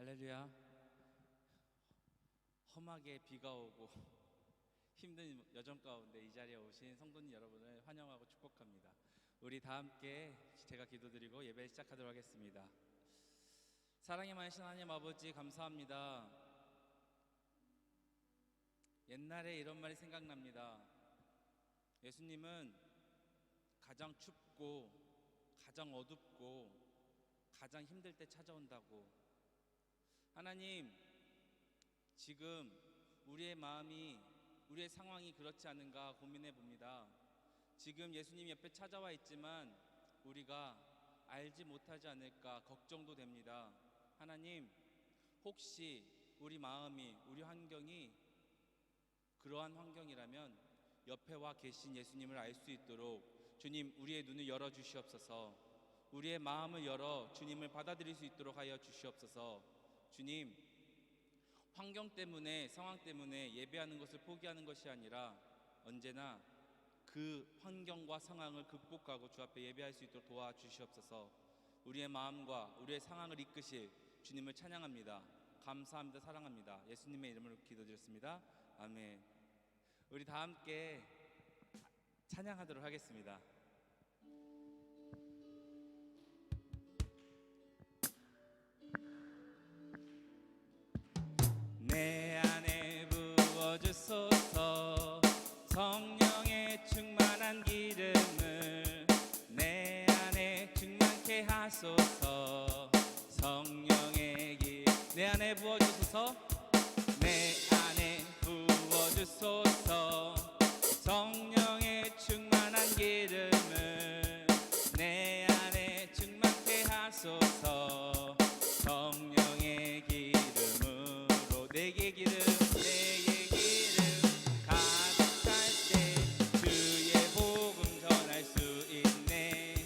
할렐루야. 험하게 비가 오고 힘든 여정 가운데 이 자리에 오신 성도님 여러분을 환영하고 축복합니다. 우리 다 함께 제가 기도드리고 예배 시작하도록 하겠습니다. 사랑이 많으신 하나님 아버지, 감사합니다. 옛날에 이런 말이 생각납니다. 예수님은 가장 춥고 가장 어둡고 가장 힘들 때 찾아온다고. 하나님, 지금 우리의 마음이, 우리의 상황이 그렇지 않은가 고민해 봅니다. 지금 예수님 옆에 찾아와 있지만 우리가 알지 못하지 않을까 걱정도 됩니다. 하나님, 혹시 우리 마음이, 우리 환경이 그러한 환경이라면 옆에 와 계신 예수님을 알 수 있도록 주님, 우리의 눈을 열어 주시옵소서. 우리의 마음을 열어 주님을 받아들일 수 있도록 하여 주시옵소서. 주님, 환경 때문에, 상황 때문에 예배하는 것을 포기하는 것이 아니라 언제나 그 환경과 상황을 극복하고 주 앞에 예배할 수 있도록 도와주시옵소서. 우리의 마음과 우리의 상황을 이끄실 주님을 찬양합니다. 감사합니다. 사랑합니다. 예수님의 이름으로 기도드렸습니다. 아멘. 우리 다 함께 찬양하도록 하겠습니다. 내 안에 부어주소서. 성령의 충만한 기름을 내 안에 충만케 하소서. 성령의 내 안에 부어주소서. 내 안에 부어주소서. 성령의 충만한 기름을 내 안에 충만케 하소서. 성령의 기름으로 내게 기름, 내게 기름 가득할 때 주의 복음 전할 수 있네.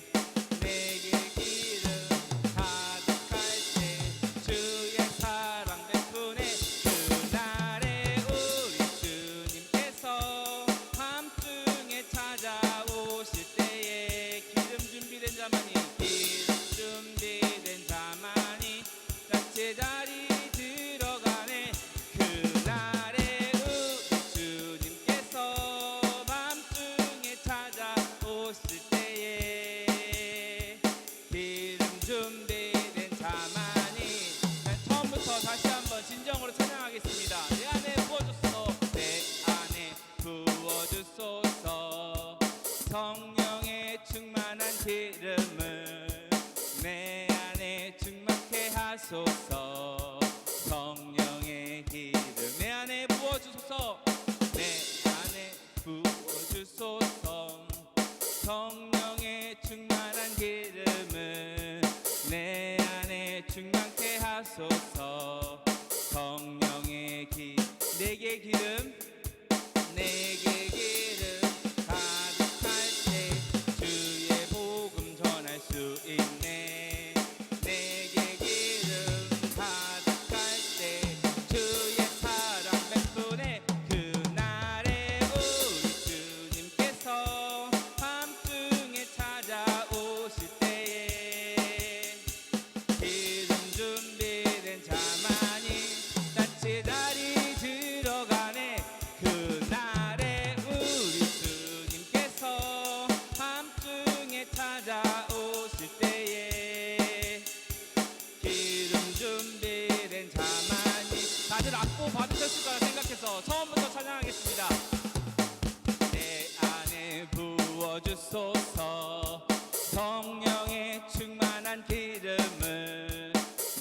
내게 기름 가득할 때 주의 사랑 베푸네. 그날에 우리 주님께서 밤중에 찾아오실 때에 기름 준비된 자만이, 기름 준비된 자만이 제자리 들어가네. 그날에 우리 주님께서 밤중에 찾아오실 때에 기름 준비된 자만이. 처음부터 다시 한번 진정으로 찬양하겠습니다. 내 안에 부어주소서. 내 안에 부어주소서. 성령의 충만한 기름을 내 안에 충만케 하소서. 성령의 기름 내 안에 부어주소서. 내 안에 부어주소서. 성령의 충만한 기름을 내 안에 충만케 하소서. 성령의 내게 기름, 내게 기름 가득할 때 주의 복음 전할 수 있네. 내게 기름 가득할 때 주의 사랑 베푸네. 그날에 우리 주님께서 밤중에 찾아오실 때에 기름 준비된 자만이 난 제자리 들어가네. 그날에 우리 주님께서 밤중에 찾아오실 때에 기름 준비된 자만이. 다들 악보 받으셨을 거라 생각해서 처음부터 찬양하겠습니다. 내 안에 부어주소서. 성령의 충만한 기름을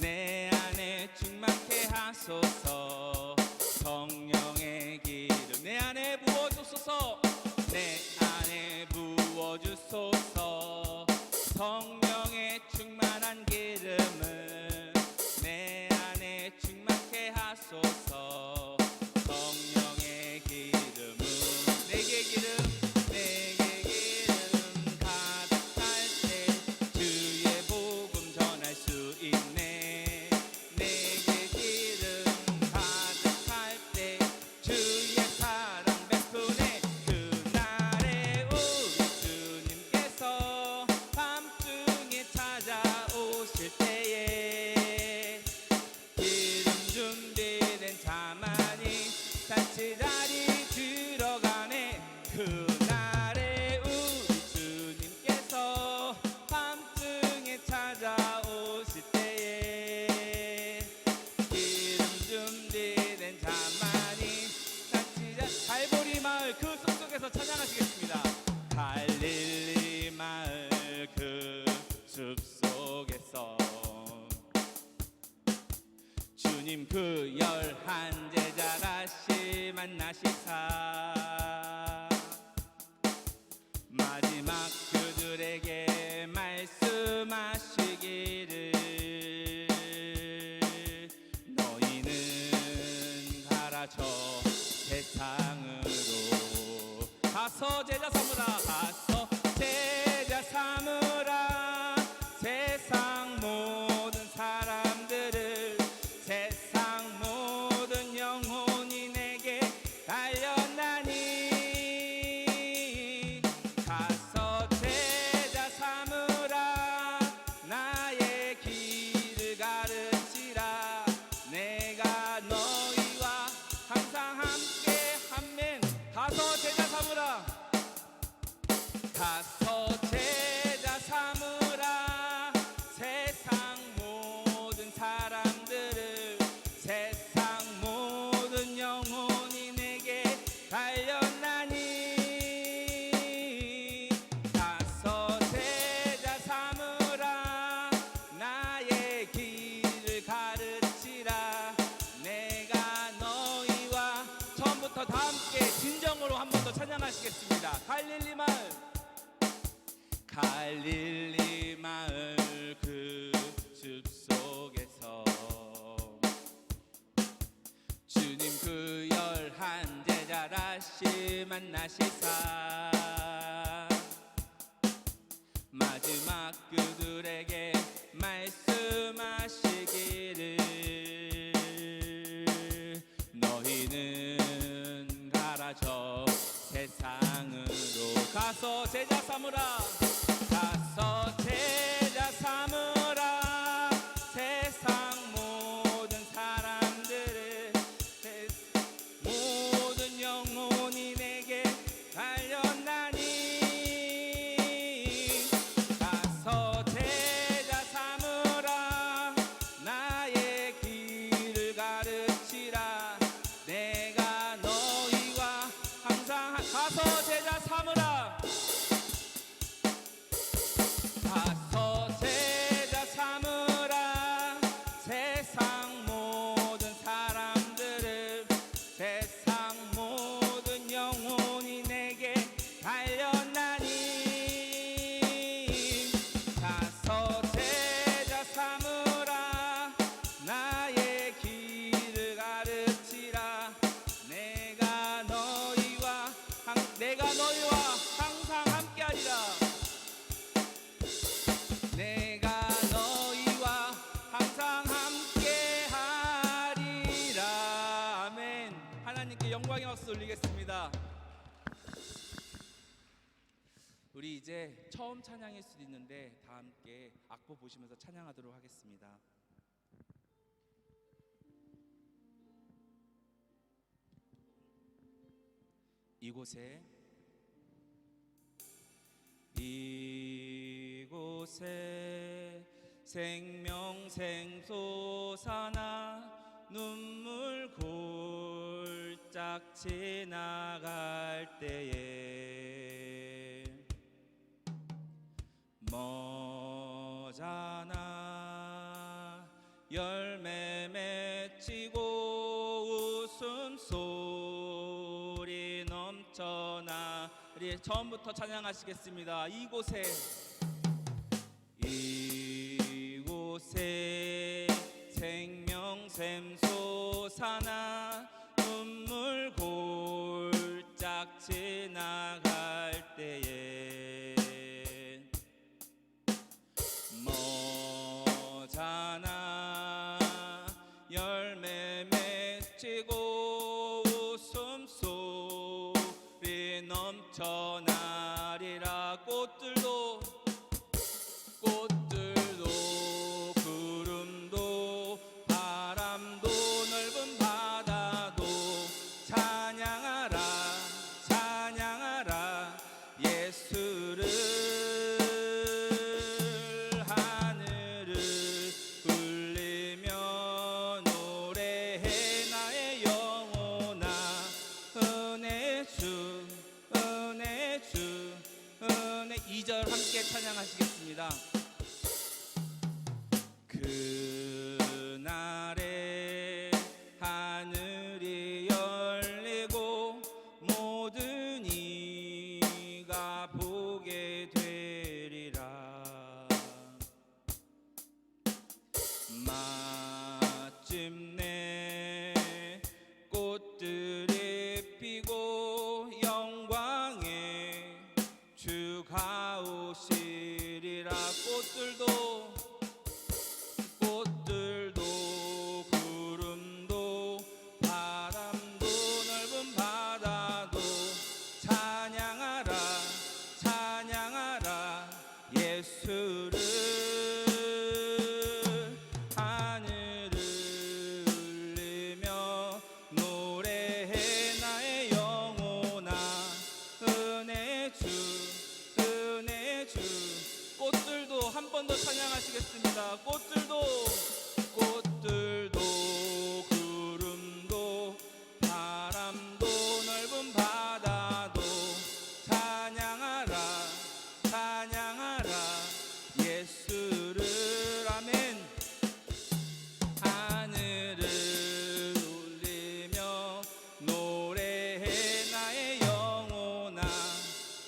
내 안에 충만케 하소서. 성령의 기름 내 안에 부어주소서. 내 안에 부어주소서. 성령의 충만한 기름을 내 안에 충만케 하소서. 성령의 기름은 내게 기름, 내게 기름 가득할 때 주의 복음 전할 수 있네. 내게 기름 가득할 때 주의 사랑 베푸네. 그날에 우리 주님께서 만나시사 마지막 그들에게 말씀하시기를 너희는 가라 저 세상으로 가서 제자 삼으라 가서 제자 삼으라 세상 모든 사람들을 세상 모든 영혼이 내게 달렸나니 가서 제자 삼으라 나의 길을 가르치라 내가 너희와 항상 함께 아멘 가서 제자 삼으라 가서 제자 삼으라 세상 모든 사람들을 세상 모든 영혼이 내게 달렸나니 가서 제자 삼으라 나의 길을 가르치라 내가 너희와 처음부터 다 함께 진정으로 한 번 더 찬양하시겠습니다. 갈릴리 마을 그 숲속에서 주님 그 11 제자 다시 만나시사 마지막 그들에게 말씀하시기를 너희는 가라 저 세상으로 가서 제자 삼으라 가서 제자 삼으라 세상 모든 사람들을 모든 영혼이 내게 달렸나니 가서 제자 삼으라 나의 길을 가르치라 내가 너희와 항상 가서 제자 삼으라 가서 제자 삼으라 세상 모든 사람들을 세상 모든 영혼이 내게 달렸나니 가서 제자 삼으라 나의 길을 가르치라 내가 너희와 항상 함께하리라 내가 너희와 항상 함께하리라 아멘. 하나님께 영광의 박수 올리겠습니다. 우리 이제 처음 찬양일 수도 있는데 다 함께 악보 보시면서 찬양하도록 하겠습니다. 이곳에 생명샘 솟아나 눈물 골짝 지나갈 때에 머잖아 열매 맺히고 웃음소리 넘쳐나 우리 처음부터 찬양하시겠습니다. 이곳에 생명샘 솟아나 눈물 골짝 지나갈 때에 머잖아 열매 맺히고 웃음소리 넘쳐나리라 꽃들도 구름도 바람도 넓은 밤 마침내 꽃들이 피고 영광의 주가 오시리라. 꽃들도 구름도 바람도 넓은 바다도 찬양하라 찬양하라 예수를. 하늘을 울리며 노래해 나의 영혼아. 은혜 주 꽃들도 한 번 더 찬양하시겠습니다. 꽃들도 구름도 바람도 넓은 바다도 찬양하라 찬양하라 예수를. 아멘. 하늘을 울리며 노래해 나의 영혼아.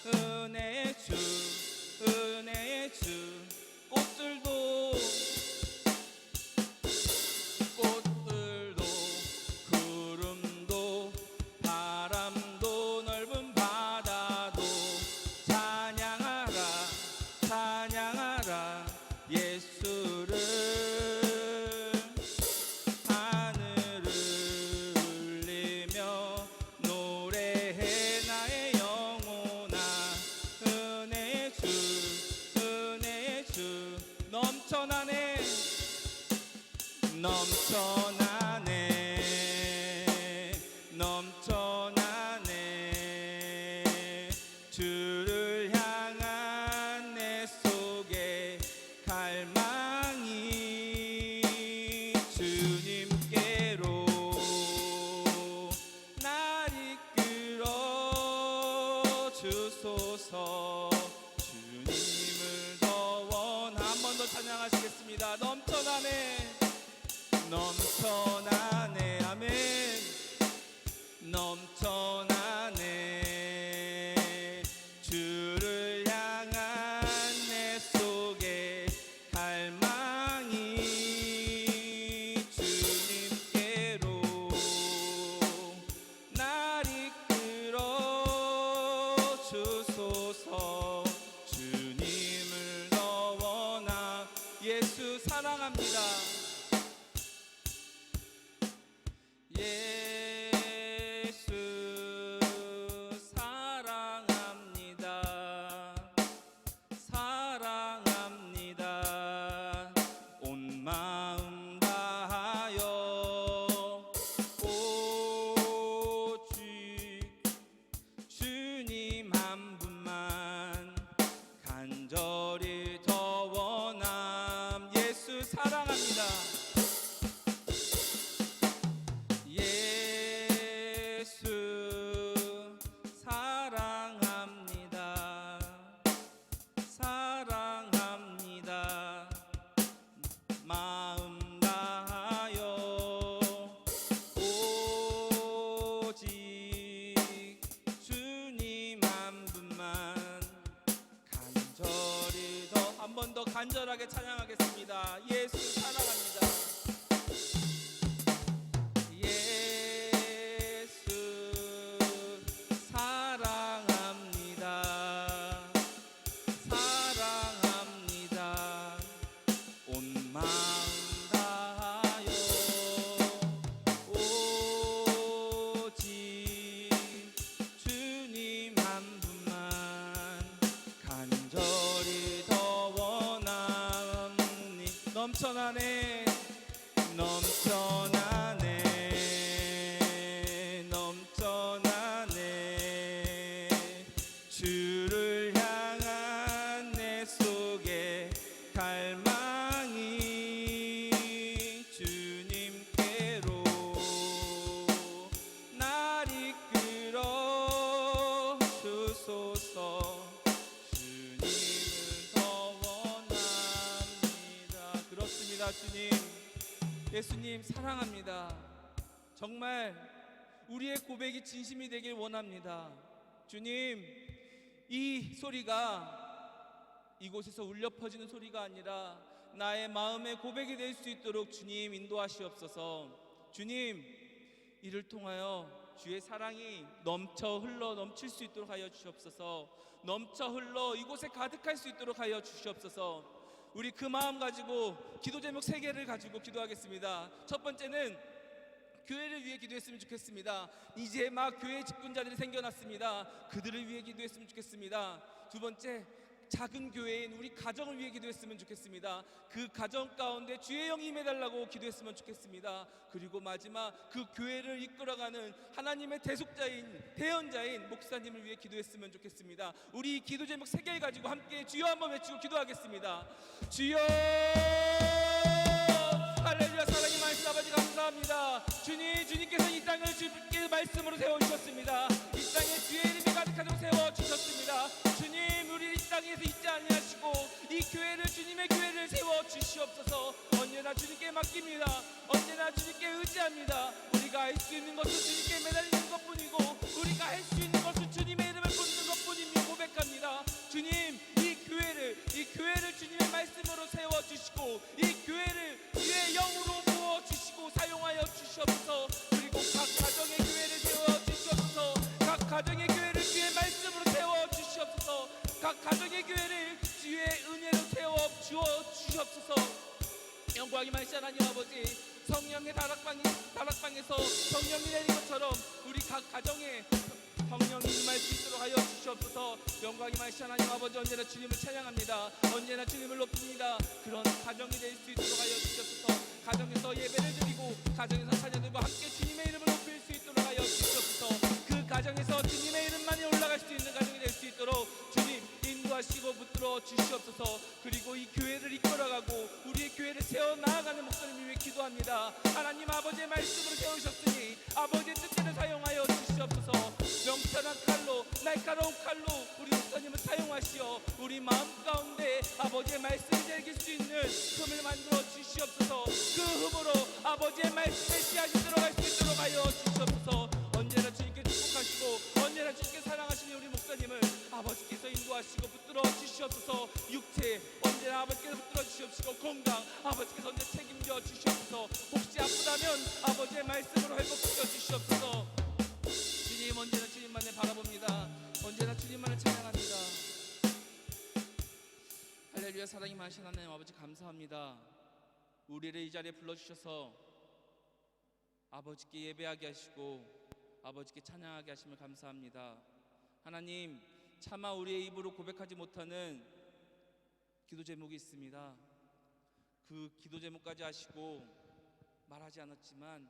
은혜의 주 꽃들도 구름도 바람도 넓은 바다도 찬양하라 찬양하라 예수를. 하늘을 울리며 노래해 나의 영혼아. 은혜의 주 넘쳐나네 주를 향한 내 속에 갈망이. 주님께로 날 이끌어 주소서. 주님을 더 원하. 한 번 더 찬양하시겠습니다. 넘쳐나네 아멘. 넘쳐나네 주를 향한 내 속에 갈망이. 주님께로 날 이끌어 주소서. 주님을 더 원하. 예수 사랑합니다. 예수 사랑합니다. 온 마음 다하여 오직 주님 한 분만 간절히 더 원함. 예수 사랑합니다. 사랑합니다. 마음 다하여 오직 주님 한 분만 간절히 더. 한 번 더 간절하게 찬양하겠습니다. 예수 사랑합니다. 넘쳐나네 주를 향한 내 속에 갈망이. 주님께로 날 이끌어 주소서. 주님을 더 원합니다. 그렇습니다. 주님, 예수님 사랑합니다. 정말 우리의 고백이 진심이 되길 원합니다. 주님, 이 소리가 이곳에서 울려 퍼지는 소리가 아니라 나의 마음의 고백이 될 수 있도록 주님 인도하시옵소서. 주님, 이를 통하여 주의 사랑이 넘쳐 흘러 넘칠 수 있도록 하여 주시옵소서. 넘쳐 흘러 이곳에 가득할 수 있도록 하여 주시옵소서. 우리 그 마음 가지고 기도 제목 3개를 가지고 기도하겠습니다. 첫 번째는 교회를 위해 기도했으면 좋겠습니다. 이제 막 교회 직분자들이 생겨났습니다. 그들을 위해 기도했으면 좋겠습니다. 두 번째, 작은 교회인 우리 가정을 위해 기도했으면 좋겠습니다. 그 가정 가운데 주의 영이 임해달라고 기도했으면 좋겠습니다. 그리고 마지막, 그 교회를 이끌어가는 하나님의 대속자인 대언자인 목사님을 위해 기도했으면 좋겠습니다. 우리 기도 제목 3개를 가지고 함께 주여 한번 외치고 기도하겠습니다. 주여, 할렐루야. 사랑의 말씀 아버지 감사합니다. 주님께서 이 땅을 주께 말씀으로 세워주셨습니다. 이 땅에 주의 이름이 가득하도록 세워주셨습니다. 주님, 우리 이 땅에서 잊지 아니하시고 이 교회를, 주님의 교회를 세워주시옵소서. 언제나 주님께 맡깁니다. 언제나 주님께 의지합니다. 우리가 할 수 있는 것은 주님께 매달리는 것뿐이고, 우리가 할 수 있는 것은 주님의 이름을 부르는 것뿐임을 고백합니다. 주님, 이 교회를 주님의 말씀으로 세워주시고, 이 교회를 주의 영으로 부어주시고 사용하여 주시옵소서. 그리고 각 가정의 교회를 세워주시옵소서. 각 가정의 교회를 주의 말씀으로 세워주시옵소서. 각 가정의 교회를 주의 은혜로 세워주시옵소서. 영광이 많으신 하나님 아버지, 성령의 다락방에서 성령이 내린 것처럼 우리 각 가정에 성령이 임할 수 있도록 하여 주시옵소서. 영광이 많으신 하나님 아버지, 언제나 주님을 찬양합니다. 언제나 주님을 높입니다. 그런 가정이 될 수 있도록 하여 주시옵소서. 가정에서 예배를 드리고 가정에서 찬양들과 함께 주님의 이름을 높일 수 있도록 하여 주시옵소서. 그 가정에서 주님의 이름만이 올라갈 수 있는 가정이 될 수 있도록 주님 인도하시고 붙들어 주시옵소서. 그리고 이 교회를 이끌어가고 우리의 교회를 세워나가는 목사님을 위해 기도합니다. 하나님 아버지의 말씀으로 세우셨으니 아버지의 뜻대로 사용하여 주시옵소서. 명철한 칼로, 날카로운 칼로 우리 목사님을 사용하시어 우리 마음 가운데 아버지의 말씀을 즐길 수 있는 흠을 만들어 주시옵소서. 그 흠으로 아버지의 말씀의 씨앗이 들어갈 수 있도록 하여 주시옵소서. 언제나 주님께 축복하시고 언제나 주님께 사랑하시는 우리 목사님을 아버지께서 인도하시고 붙들어 주시옵소서. 육체 언제나 아버지께서 붙들어 주시옵시고, 건강 아버지께서 언제나 책임져 주시옵소서. 혹시 아프다면 아버지의 말씀으로 회복시켜 주시옵소서. 주님, 언제나 주님만을 바라봅니다. 언제나 주님만을 찬양합니다. 할렐루야. 사랑이 많으신 하나님 아버지 감사합니다. 우리를 이 자리에 불러주셔서 아버지께 예배하게 하시고 아버지께 찬양하게 하심을 감사합니다. 하나님, 차마 우리의 입으로 고백하지 못하는 기도 제목이 있습니다. 그 기도 제목까지 하시고 말하지 않았지만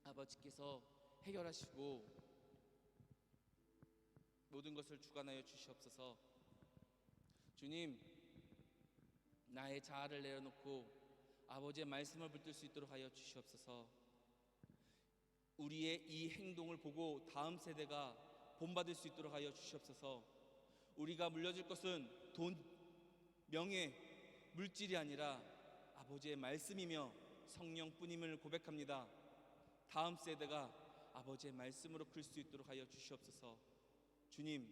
아버지께서 해결하시고 모든 것을 주관하여 주시옵소서. 주님, 나의 자아를 내려놓고 아버지의 말씀을 붙들 수 있도록 하여 주시옵소서. 우리의 이 행동을 보고 다음 세대가 본받을 수 있도록 하여 주시옵소서. 우리가 물려줄 것은 돈, 명예, 물질이 아니라 아버지의 말씀이며 성령뿐임을 고백합니다. 다음 세대가 아버지의 말씀으로 클 수 있도록 하여 주시옵소서. 주님,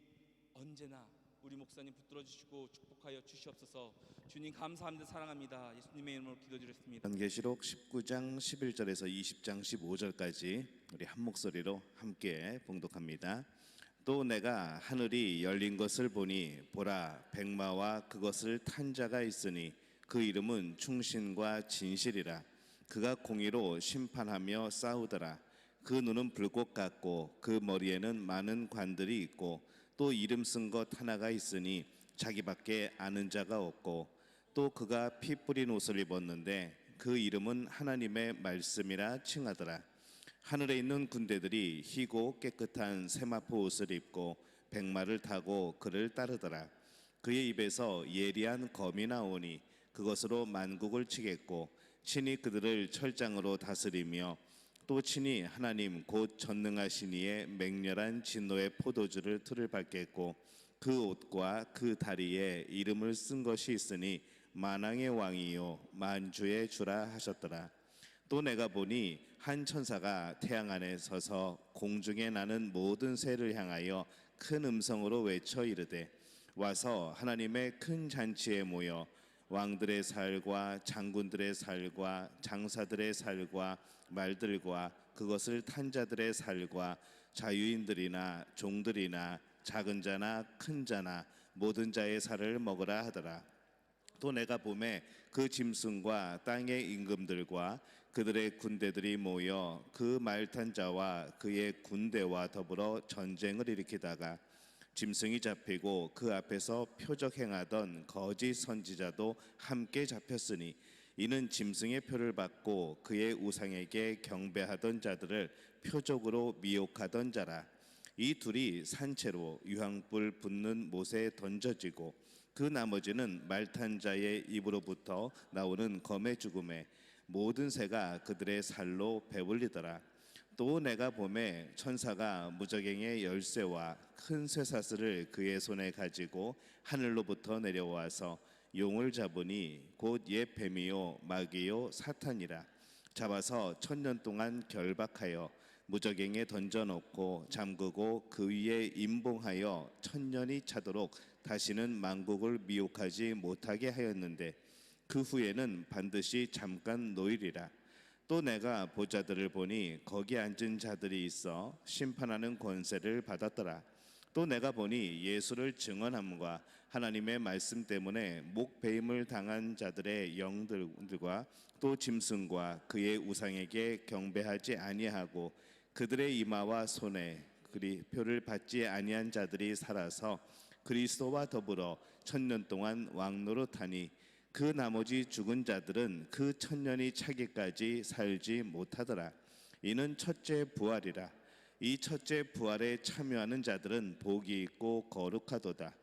언제나 우리 목사님 붙들어 주시고 축복하여 주시옵소서. 주님 감사합니다. 사랑합니다. 예수님의 이름으로 기도드렸습니다. 요한계시록 19장 11절에서 20장 15절까지 우리 한 목소리로 함께 봉독합니다. 또 내가 하늘이 열린 것을 보니 보라, 백마와 그것을 탄 자가 있으니 그 이름은 충신과 진실이라. 그가 공의로 심판하며 싸우더라. 그 눈은 불꽃 같고 그 머리에는 많은 관들이 있고 또 이름 쓴 것 하나가 있으니 자기밖에 아는 자가 없고, 또 그가 피 뿌린 옷을 입었는데 그 이름은 하나님의 말씀이라 칭하더라. 하늘에 있는 군대들이 희고 깨끗한 세마포 옷을 입고 백마를 타고 그를 따르더라. 그의 입에서 예리한 검이 나오니 그것으로 만국을 치겠고 친히 그들을 철장으로 다스리며, 또 친히 하나님 곧 전능하신 이의 맹렬한 진노의 포도주를 틀을 밟겠고 그 옷과 그 다리에 이름을 쓴 것이 있으니 만왕의 왕이요 만주의 주라 하셨더라. 또 내가 보니 한 천사가 태양 안에 서서 공중에 나는 모든 새를 향하여 큰 음성으로 외쳐 이르되, 와서 하나님의 큰 잔치에 모여 왕들의 살과 장군들의 살과 장사들의 살과 말들과 그것을 탄 자들의 살과 자유인들이나 종들이나 작은 자나 큰 자나 모든 자의 살을 먹으라 하더라. 또 내가 보매 그 짐승과 땅의 임금들과 그들의 군대들이 모여 그 말탄 자와 그의 군대와 더불어 전쟁을 일으키다가 짐승이 잡히고 그 앞에서 표적 행하던 거짓 선지자도 함께 잡혔으니 이는 짐승의 표를 받고 그의 우상에게 경배하던 자들을 표적으로 미혹하던 자라. 이 둘이 산채로 유황불 붙는 못에 던져지고 그 나머지는 말탄 자의 입으로부터 나오는 검의 죽음에 모든 새가 그들의 살로 배불리더라. 또 내가 보매 천사가 무저갱의 열쇠와 큰 쇠사슬을 그의 손에 가지고 하늘로부터 내려와서 용을 잡으니 곧 옛 뱀이요 마귀요 사탄이라. 잡아서 1000년 동안 결박하여 무저갱에 던져놓고 잠그고 그 위에 임봉하여 1000년이 차도록 다시는 만국을 미혹하지 못하게 하였는데 그 후에는 반드시 잠깐 노일이라. 또 내가 보좌들을 보니 거기 앉은 자들이 있어 심판하는 권세를 받았더라. 또 내가 보니 예수를 증언함과 하나님의 말씀 때문에 목배임을 당한 자들의 영들과 또 짐승과 그의 우상에게 경배하지 아니하고 그들의 이마와 손에 그리 표를 받지 아니한 자들이 살아서 그리스도와 더불어 1000년 동안 왕노릇하니 그 나머지 죽은 자들은 그 1000년이 차기까지 살지 못하더라. 이는 첫째 부활이라. 이 첫째 부활에 참여하는 자들은 복이 있고 거룩하도다.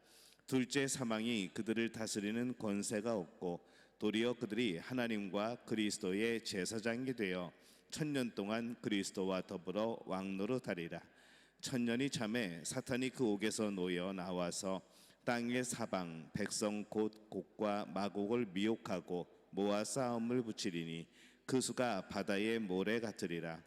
둘째 사망이 그들을 다스리는 권세가 없고 도리어 그들이 하나님과 그리스도의 제사장이 되어 1000년 동안 그리스도와 더불어 왕노릇하리라. 1000년이 참에 사탄이 그 옥에서 놓여 나와서 땅의 사방 백성 곧 곡과 마곡을 미혹하고 모아 싸움을 붙이리니 그 수가 바다의 모래 같으리라.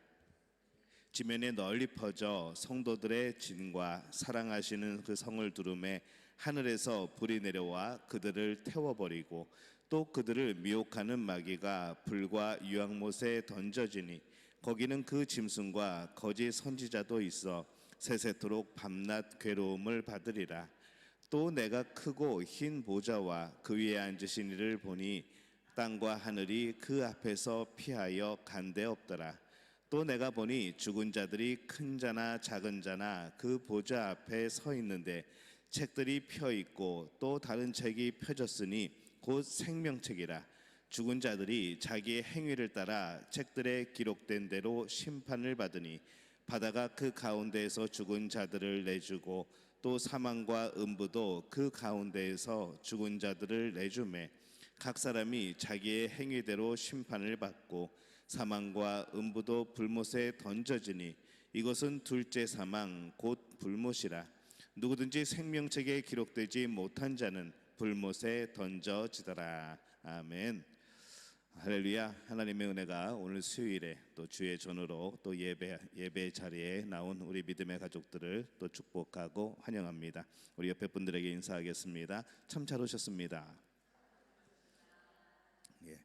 지면에 널리 퍼져 성도들의 진과 사랑하시는 그 성을 두름에 하늘에서 불이 내려와 그들을 태워버리고 또 그들을 미혹하는 마귀가 불과 유황못에 던져지니 거기는 그 짐승과 거짓 선지자도 있어 세세토록 밤낮 괴로움을 받으리라. 또 내가 크고 흰 보좌와 그 위에 앉으신 이를 보니 땅과 하늘이 그 앞에서 피하여 간데 없더라. 또 내가 보니 죽은 자들이 큰 자나 작은 자나 그 보좌 앞에 서 있는데 책들이 펴 있고 또 다른 책이 펴졌으니 곧 생명책이라. 죽은 자들이 자기의 행위를 따라 책들에 기록된 대로 심판을 받으니 바다가 그 가운데에서 죽은 자들을 내주고 또 사망과 음부도 그 가운데에서 죽은 자들을 내주매 각 사람이 자기의 행위대로 심판을 받고 사망과 음부도 불못에 던져지니 이것은 둘째 사망 곧 불못이라. 누구든지 생명책에 기록되지 못한 자는 불못에 던져지더라. 아멘. 할렐루야. 하나님의 은혜가 오늘 수요일에 또 주의 전으로 또 예배 자리에 나온 우리 믿음의 가족들을 또 축복하고 환영합니다. 우리 옆에 분들에게 인사하겠습니다. 참 잘 오셨습니다. 예.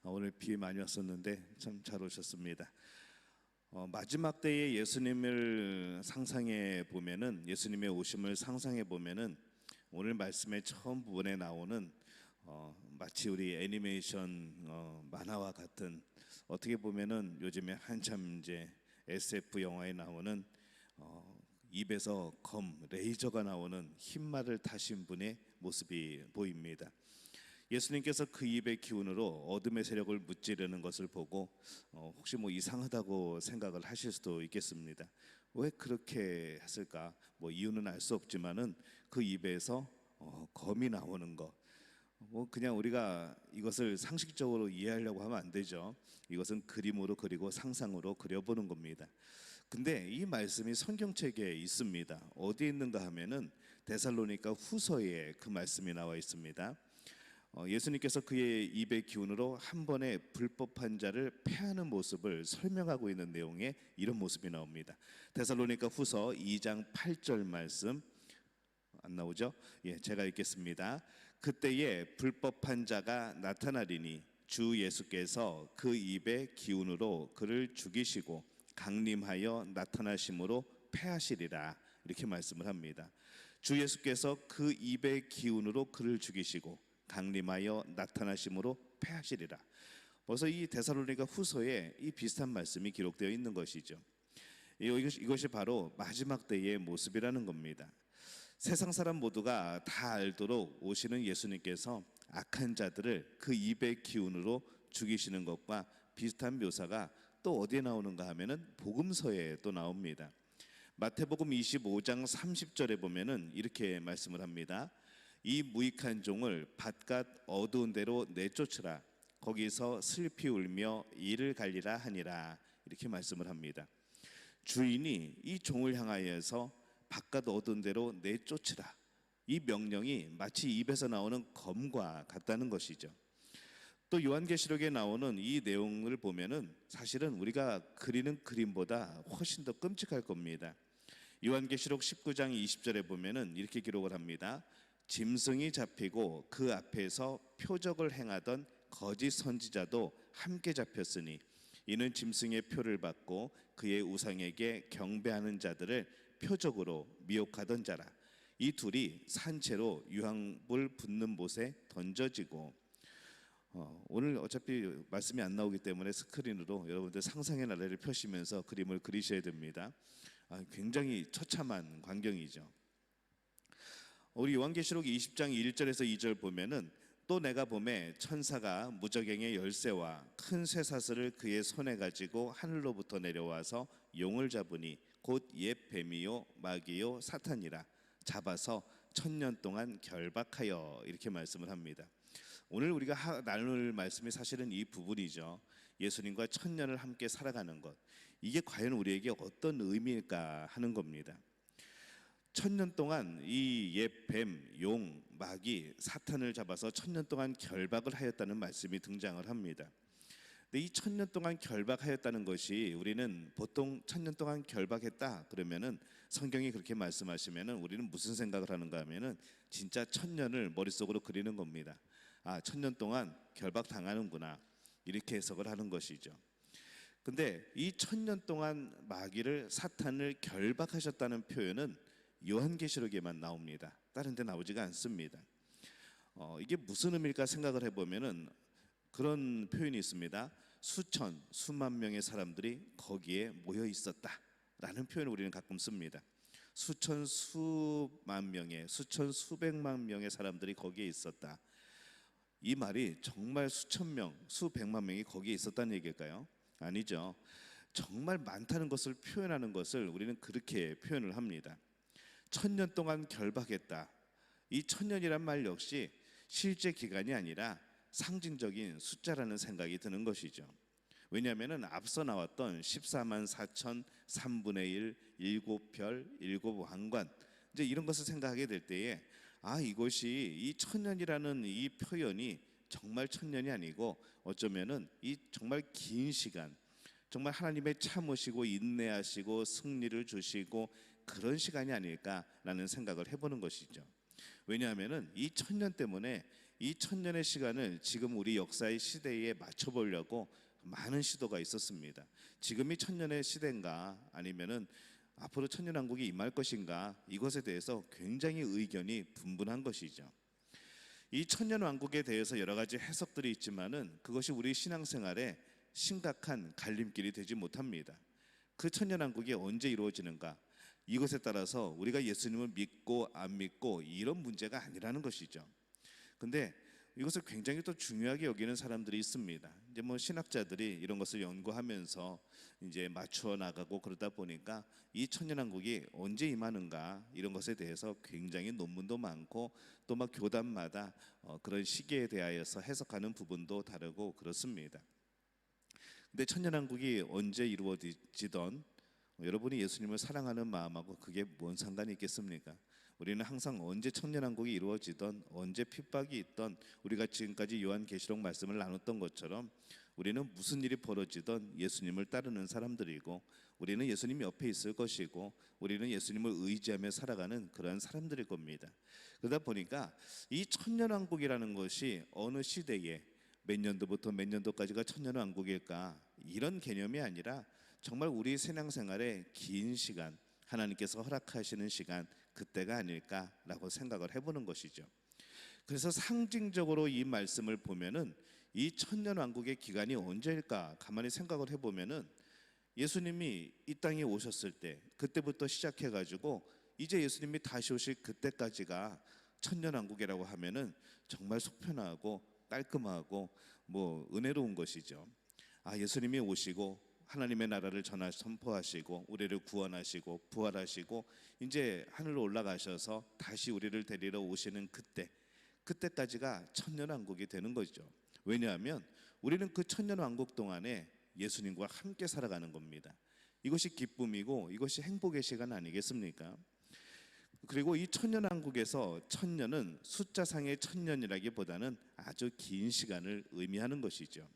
오늘 비 많이 왔었는데 참 잘 오셨습니다. 마지막 때의 예수님을 상상해 보면은 예수님의 오심을 상상해 보면은 오늘 말씀의 처음 부분에 나오는 마치 우리 애니메이션 만화와 같은 어떻게 보면은 요즘에 한참 이제 SF 영화에 나오는 입에서 레이저가 나오는 흰말을 타신 분의 모습이 보입니다. 예수님께서 그 입의 기운으로 어둠의 세력을 무찌르는 것을 보고 혹시 뭐 이상하다고 생각을 하실 수도 있겠습니다. 왜 그렇게 했을까? 뭐 이유는 알 수 없지만은 그 입에서 검이 나오는 것. 뭐 그냥 우리가 이것을 상식적으로 이해하려고 하면 안 되죠. 이것은 그림으로 그리고 상상으로 그려보는 겁니다. 근데 이 말씀이 성경책에 있습니다. 어디에 있는가 하면은 데살로니가 후서에 그 말씀이 나와 있습니다. 예수님께서 그의 입의 기운으로 한 번에 불법한 자를 패하는 모습을 설명하고 있는 내용에 이런 모습이 나옵니다. 데살로니가 후서 2장 8절 말씀 안 나오죠? 예, 제가 읽겠습니다. 그때에 불법한 자가 나타나리니 주 예수께서 그 입의 기운으로 그를 죽이시고 강림하여 나타나심으로 패하시리라. 이렇게 말씀을 합니다. 주 예수께서 그 입의 기운으로 그를 죽이시고 강림하여 나타나심으로 패하시리라. 벌써 이 데살로니가 후서에 이 비슷한 말씀이 기록되어 있는 것이죠. 이것이 바로 마지막 때의 모습이라는 겁니다. 세상 사람 모두가 다 알도록 오시는 예수님께서 악한 자들을 그 입의 기운으로 죽이시는 것과 비슷한 묘사가 또 어디에 나오는가 하면은 복음서에 또 나옵니다. 마태복음 25장 30절에 보면은 이렇게 말씀을 합니다. 이 무익한 종을 바깥 어두운 데로 내쫓으라. 거기서 슬피 울며 이를 갈리라 하니라. 이렇게 말씀을 합니다. 주인이 이 종을 향하여서 바깥 어두운 데로 내쫓으라. 이 명령이 마치 입에서 나오는 검과 같다는 것이죠. 또 요한계시록에 나오는 이 내용을 보면은 사실은 우리가 그리는 그림보다 훨씬 더 끔찍할 겁니다. 요한계시록 19장 20절에 보면은 이렇게 기록을 합니다. 짐승이 잡히고 그 앞에서 표적을 행하던 거짓 선지자도 함께 잡혔으니 이는 짐승의 표를 받고 그의 우상에게 경배하는 자들을 표적으로 미혹하던 자라. 이 둘이 산채로 유황불 붙는 못에 던져지고, 오늘 어차피 말씀이 안 나오기 때문에 스크린으로 여러분들 상상의 나래를 펴시면서 그림을 그리셔야 됩니다. 굉장히 처참한 광경이죠. 우리 요한계시록 20장 1절에서 2절 보면은 또 내가 보매 천사가 무저갱의 열쇠와 큰 쇠사슬을 그의 손에 가지고 하늘로부터 내려와서 용을 잡으니 곧 옛 뱀이요 마귀요 사탄이라. 잡아서 1000년 동안 결박하여. 이렇게 말씀을 합니다. 오늘 우리가 나눌 말씀이 사실은 이 부분이죠. 예수님과 1000년을 함께 살아가는 것, 이게 과연 우리에게 어떤 의미일까 하는 겁니다. 1000년 동안 이 옛 뱀, 용, 마귀, 사탄을 잡아서 1000년 동안 결박을 하였다는 말씀이 등장을 합니다. 근데 이 1000년 동안 결박하였다는 것이, 우리는 보통 1000년 동안 결박했다 그러면은, 성경이 그렇게 말씀하시면은 우리는 무슨 생각을 하는가 하면은 진짜 1000년을 머릿속으로 그리는 겁니다. 1000년 동안 결박 당하는구나, 이렇게 해석을 하는 것이죠. 근데 이 1000년 동안 마귀를, 사탄을 결박하셨다는 표현은 요한계시록에만 나옵니다. 다른 데 나오지가 않습니다. 이게 무슨 의미일까 생각을 해보면은 그런 표현이 있습니다. 수천, 수만 명의 사람들이 거기에 모여 있었다라는 표현을 우리는 가끔 씁니다. 수천, 수만 명의, 수천, 수백만 명의 사람들이 거기에 있었다. 이 말이 정말 수천 명, 수백만 명이 거기에 있었다는 얘기일까요? 아니죠. 정말 많다는 것을 표현하는 것을 우리는 그렇게 표현을 합니다. 1000년 동안 결박했다. 이 1000년이란 말 역시 실제 기간이 아니라 상징적인 숫자라는 생각이 드는 것이죠. 왜냐하면 앞서 나왔던 14만 4천 3분의 1, 7별, 7왕관, 이제 이런 것을 생각하게 될 때에 이것이 이 1000년이라는 이 표현이 정말 1000년이 아니고 어쩌면은 이 정말 긴 시간, 정말 하나님의 참으시고 인내하시고 승리를 주시고 그런 시간이 아닐까라는 생각을 해보는 것이죠. 왜냐하면은 이 1000년 때문에 이 1000년의 시간을 지금 우리 역사의 시대에 맞춰보려고 많은 시도가 있었습니다. 지금이 1000년의 시대인가, 아니면은 앞으로 천년왕국이 임할 것인가, 이것에 대해서 굉장히 의견이 분분한 것이죠. 이 천년왕국에 대해서 여러 가지 해석들이 있지만은 그것이 우리 신앙생활에 심각한 갈림길이 되지 못합니다. 그 천년왕국이 언제 이루어지는가, 이것에 따라서 우리가 예수님을 믿고 안 믿고 이런 문제가 아니라는 것이죠. 근데 이것을 굉장히 또 중요하게 여기는 사람들이 있습니다. 이제 신학자들이 이런 것을 연구하면서 이제 맞추어 나가고 그러다 보니까 이 천년왕국이 언제 임하는가, 이런 것에 대해서 굉장히 논문도 많고 또 교단마다 그런 시기에 대하여서 해석하는 부분도 다르고 그렇습니다. 근데 천년왕국이 언제 이루어지던 여러분이 예수님을 사랑하는 마음하고 그게 뭔 상관이 있겠습니까? 우리는 항상 언제 천년왕국이 이루어지던, 언제 핍박이 있던, 우리가 지금까지 요한계시록 말씀을 나눴던 것처럼 우리는 무슨 일이 벌어지던 예수님을 따르는 사람들이고, 우리는 예수님 옆에 있을 것이고, 우리는 예수님을 의지하며 살아가는 그러한 사람들일 겁니다. 그러다 보니까 이 천년왕국이라는 것이 어느 시대에 몇 년도부터 몇 년도까지가 천년왕국일까, 이런 개념이 아니라 정말 우리 신앙생활의 긴 시간, 하나님께서 허락하시는 시간, 그때가 아닐까라고 생각을 해보는 것이죠. 그래서 상징적으로 이 말씀을 보면은 이 천년왕국의 기간이 언제일까 가만히 생각을 해보면은 예수님이 이 땅에 오셨을 때, 그때부터 시작해가지고 이제 예수님이 다시 오실 그때까지가 천년왕국이라고 하면은 정말 속편하고 깔끔하고 은혜로운 것이죠. 예수님이 오시고 하나님의 나라를 선포하시고 우리를 구원하시고 부활하시고 이제 하늘로 올라가셔서 다시 우리를 데리러 오시는 그때까지가 천년왕국이 되는 거죠. 왜냐하면 우리는 그 천년왕국 동안에 예수님과 함께 살아가는 겁니다. 이것이 기쁨이고 이것이 행복의 시간 아니겠습니까? 그리고 이 천년왕국에서 천년은 숫자상의 천년이라기보다는 아주 긴 시간을 의미하는 것이죠.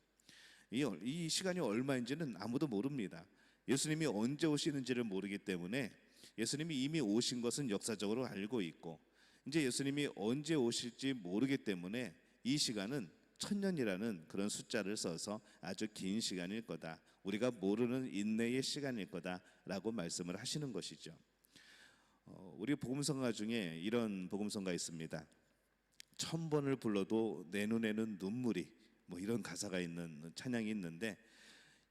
이 시간이 얼마인지는 아무도 모릅니다. 예수님이 언제 오시는지를 모르기 때문에 예수님이 이미 오신 것은 역사적으로 알고 있고, 이제 예수님이 언제 오실지 모르기 때문에 이 시간은 천년이라는 그런 숫자를 써서 아주 긴 시간일 거다, 우리가 모르는 인내의 시간일 거다라고 말씀을 하시는 것이죠. 우리 복음성가 중에 이런 복음성가 있습니다. 1000번을 불러도 내 눈에는 눈물이, 이런 가사가 있는 찬양이 있는데,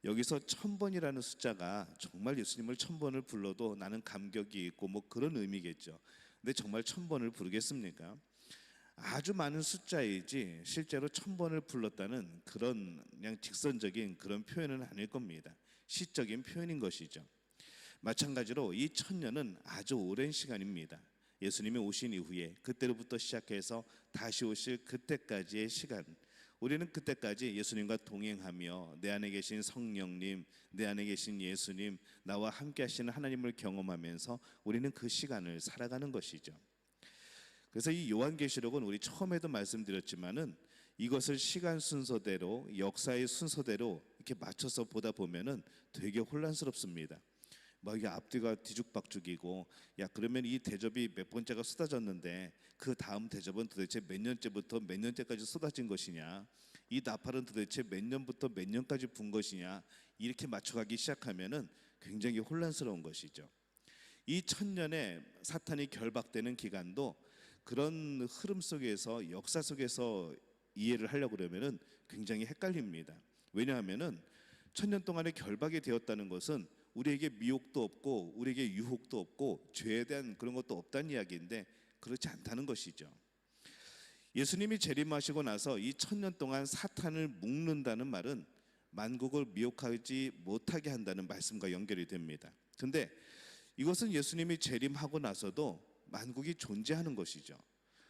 여기서 1000번이라는 숫자가 정말 예수님을 1000번을 불러도 나는 감격이 있고 그런 의미겠죠. 근데 정말 1000번을 부르겠습니까? 아주 많은 숫자이지 실제로 1000번을 불렀다는 그런 그냥 직선적인 그런 표현은 아닐 겁니다. 시적인 표현인 것이죠. 마찬가지로 이 천년은 아주 오랜 시간입니다. 예수님이 오신 이후에 그때로부터 시작해서 다시 오실 그때까지의 시간, 우리는 그때까지 예수님과 동행하며 내 안에 계신 성령님, 내 안에 계신 예수님, 나와 함께 하시는 하나님을 경험하면서 우리는 그 시간을 살아가는 것이죠. 그래서 이 요한계시록은 우리 처음에도 말씀드렸지만은 이것을 시간 순서대로, 역사의 순서대로 이렇게 맞춰서 보다 보면은 되게 혼란스럽습니다. 이게 앞뒤가 뒤죽박죽이고, 그러면 이 대접이 몇 번째가 쏟아졌는데 그 다음 대접은 도대체 몇 년째부터 몇 년째까지 쏟아진 것이냐, 이 나팔은 도대체 몇 년부터 몇 년까지 분 것이냐, 이렇게 맞춰가기 시작하면은 굉장히 혼란스러운 것이죠. 이 천년에 사탄이 결박되는 기간도 그런 흐름 속에서, 역사 속에서 이해를 하려고 그러면은 굉장히 헷갈립니다. 왜냐하면은 천년 동안에 결박이 되었다는 것은 우리에게 미혹도 없고 우리에게 유혹도 없고 죄에 대한 그런 것도 없다는 이야기인데, 그렇지 않다는 것이죠. 예수님이 재림하시고 나서 이 천년 동안 사탄을 묶는다는 말은 만국을 미혹하지 못하게 한다는 말씀과 연결이 됩니다. 근데 이것은 예수님이 재림하고 나서도 만국이 존재하는 것이죠.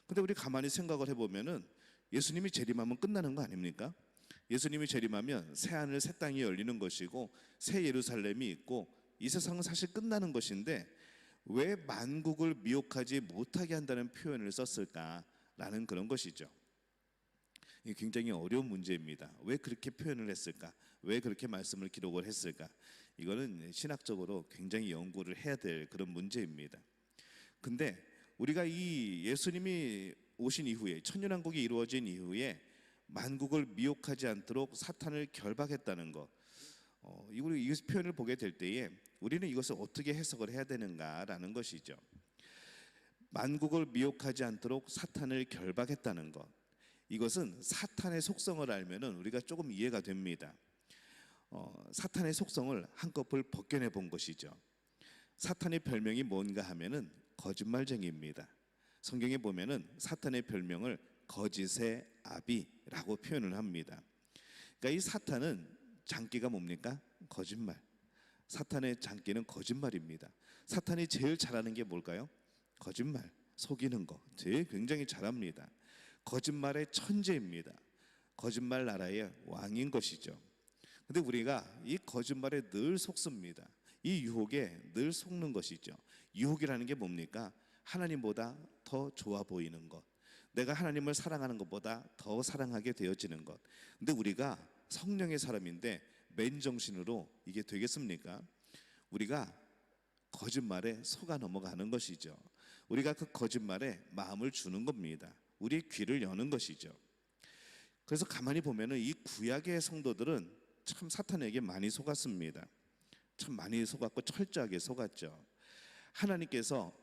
근데 우리 가만히 생각을 해보면은 예수님이 재림하면 끝나는 거 아닙니까? 예수님이 재림하면 새 하늘 새 땅이 열리는 것이고 새 예루살렘이 있고 이 세상은 사실 끝나는 것인데 왜 만국을 미혹하지 못하게 한다는 표현을 썼을까라는 그런 것이죠. 이게 굉장히 어려운 문제입니다. 왜 그렇게 표현을 했을까? 왜 그렇게 말씀을 기록을 했을까? 이거는 신학적으로 굉장히 연구를 해야 될 그런 문제입니다. 근데 우리가 이 예수님이 오신 이후에, 천년왕국이 이루어진 이후에 만국을 미혹하지 않도록 사탄을 결박했다는 것, 이 표현을 보게 될 때에 우리는 이것을 어떻게 해석을 해야 되는가라는 것이죠. 만국을 미혹하지 않도록 사탄을 결박했다는 것, 이것은 사탄의 속성을 알면은 우리가 조금 이해가 됩니다. 사탄의 속성을 한꺼풀 벗겨내 본 것이죠. 사탄의 별명이 뭔가 하면은 거짓말쟁이입니다. 성경에 보면은 사탄의 별명을 거짓의 아비라고 표현을 합니다. 그러니까 이 사탄은 장기가 뭡니까? 거짓말. 사탄의 장기는 거짓말입니다. 사탄이 제일 잘하는 게 뭘까요? 거짓말, 속이는 거 제일 굉장히 잘합니다. 거짓말의 천재입니다. 거짓말 나라의 왕인 것이죠. 근데 우리가 이 거짓말에 늘 속습니다. 이 유혹에 늘 속는 것이죠. 유혹이라는 게 뭡니까? 하나님보다 더 좋아 보이는 것, 내가 하나님을 사랑하는 것보다 더 사랑하게 되어지는 것. 근데 우리가 성령의 사람인데 맨정신으로 이게 되겠습니까? 우리가 거짓말에 속아 넘어가는 것이죠. 우리가 그 거짓말에 마음을 주는 겁니다. 우리의 귀를 여는 것이죠. 그래서 가만히 보면은 이 구약의 성도들은 참 사탄에게 많이 속았습니다. 참 많이 속았고 철저하게 속았죠. 하나님께서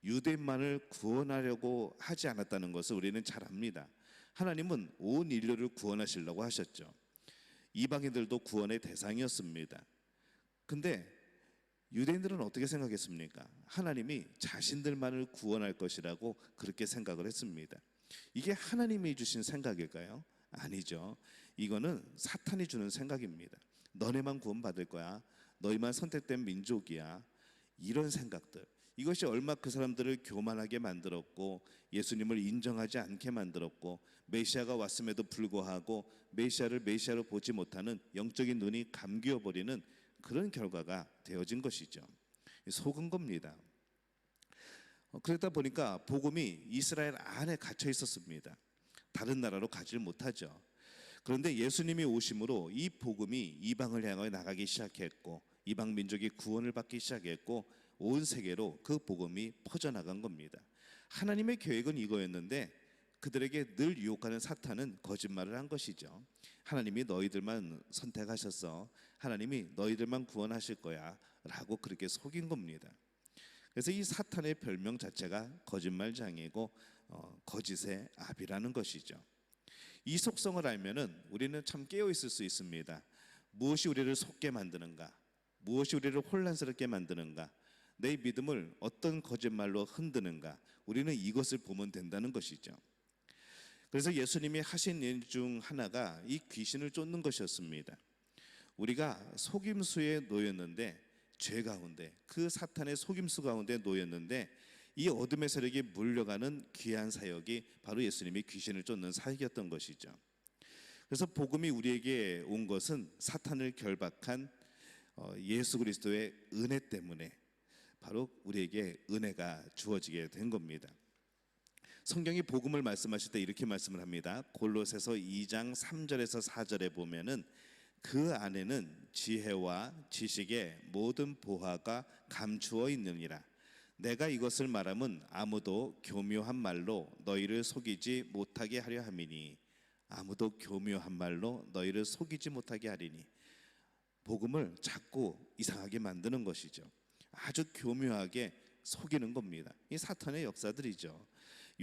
유대인만을 구원하려고 하지 않았다는 것을 우리는 잘 압니다. 하나님은 온 인류를 구원하시려고 하셨죠. 이방인들도 구원의 대상이었습니다. 근데 유대인들은 어떻게 생각했습니까? 하나님이 자신들만을 구원할 것이라고 그렇게 생각을 했습니다. 이게 하나님이 주신 생각일까요? 아니죠. 이거는 사탄이 주는 생각입니다. 너네만 구원받을 거야. 너희만 선택된 민족이야. 이런 생각들. 이것이 얼마 그 사람들을 교만하게 만들었고 예수님을 인정하지 않게 만들었고 메시아가 왔음에도 불구하고 메시아를 메시아로 보지 못하는 영적인 눈이 감기어버리는 그런 결과가 되어진 것이죠. 속은 겁니다. 그러다 보니까 복음이 이스라엘 안에 갇혀 있었습니다. 다른 나라로 가지를 못하죠. 그런데 예수님이 오심으로 이 복음이 이방을 향하여 나가기 시작했고 이방 민족이 구원을 받기 시작했고 온 세계로 그 복음이 퍼져나간 겁니다. 하나님의 계획은 이거였는데 그들에게 늘 유혹하는 사탄은 거짓말을 한 것이죠. 하나님이 너희들만 선택하셨어. 하나님이 너희들만 구원하실 거야 라고 그렇게 속인 겁니다. 그래서 이 사탄의 별명 자체가 거짓말장이고 거짓의 아비라는 것이죠. 이 속성을 알면은 우리는 참 깨어 있을 수 있습니다. 무엇이 우리를 속게 만드는가? 무엇이 우리를 혼란스럽게 만드는가? 내 믿음을 어떤 거짓말로 흔드는가? 우리는 이것을 보면 된다는 것이죠. 그래서 예수님이 하신 일 중 하나가 이 귀신을 쫓는 것이었습니다. 우리가 속임수에 놓였는데 죄 가운데 그 사탄의 속임수 가운데 놓였는데 이 어둠의 세력이 물려가는 귀한 사역이 바로 예수님이 귀신을 쫓는 사역이었던 것이죠. 그래서 복음이 우리에게 온 것은 사탄을 결박한 예수 그리스도의 은혜 때문에 바로 우리에게 은혜가 주어지게 된 겁니다. 성경이 복음을 말씀하실 때 이렇게 말씀을 합니다. 골로새서 2장 3절에서 4절에 보면은 그 안에는 지혜와 지식의 모든 보화가 감추어 있느니라. 내가 이것을 말함은 아무도 교묘한 말로 너희를 속이지 못하게 하려 함이니. 아무도 교묘한 말로 너희를 속이지 못하게 하리니. 복음을 자꾸 이상하게 만드는 것이죠. 아주 교묘하게 속이는 겁니다. 이 사탄의 역사들이죠.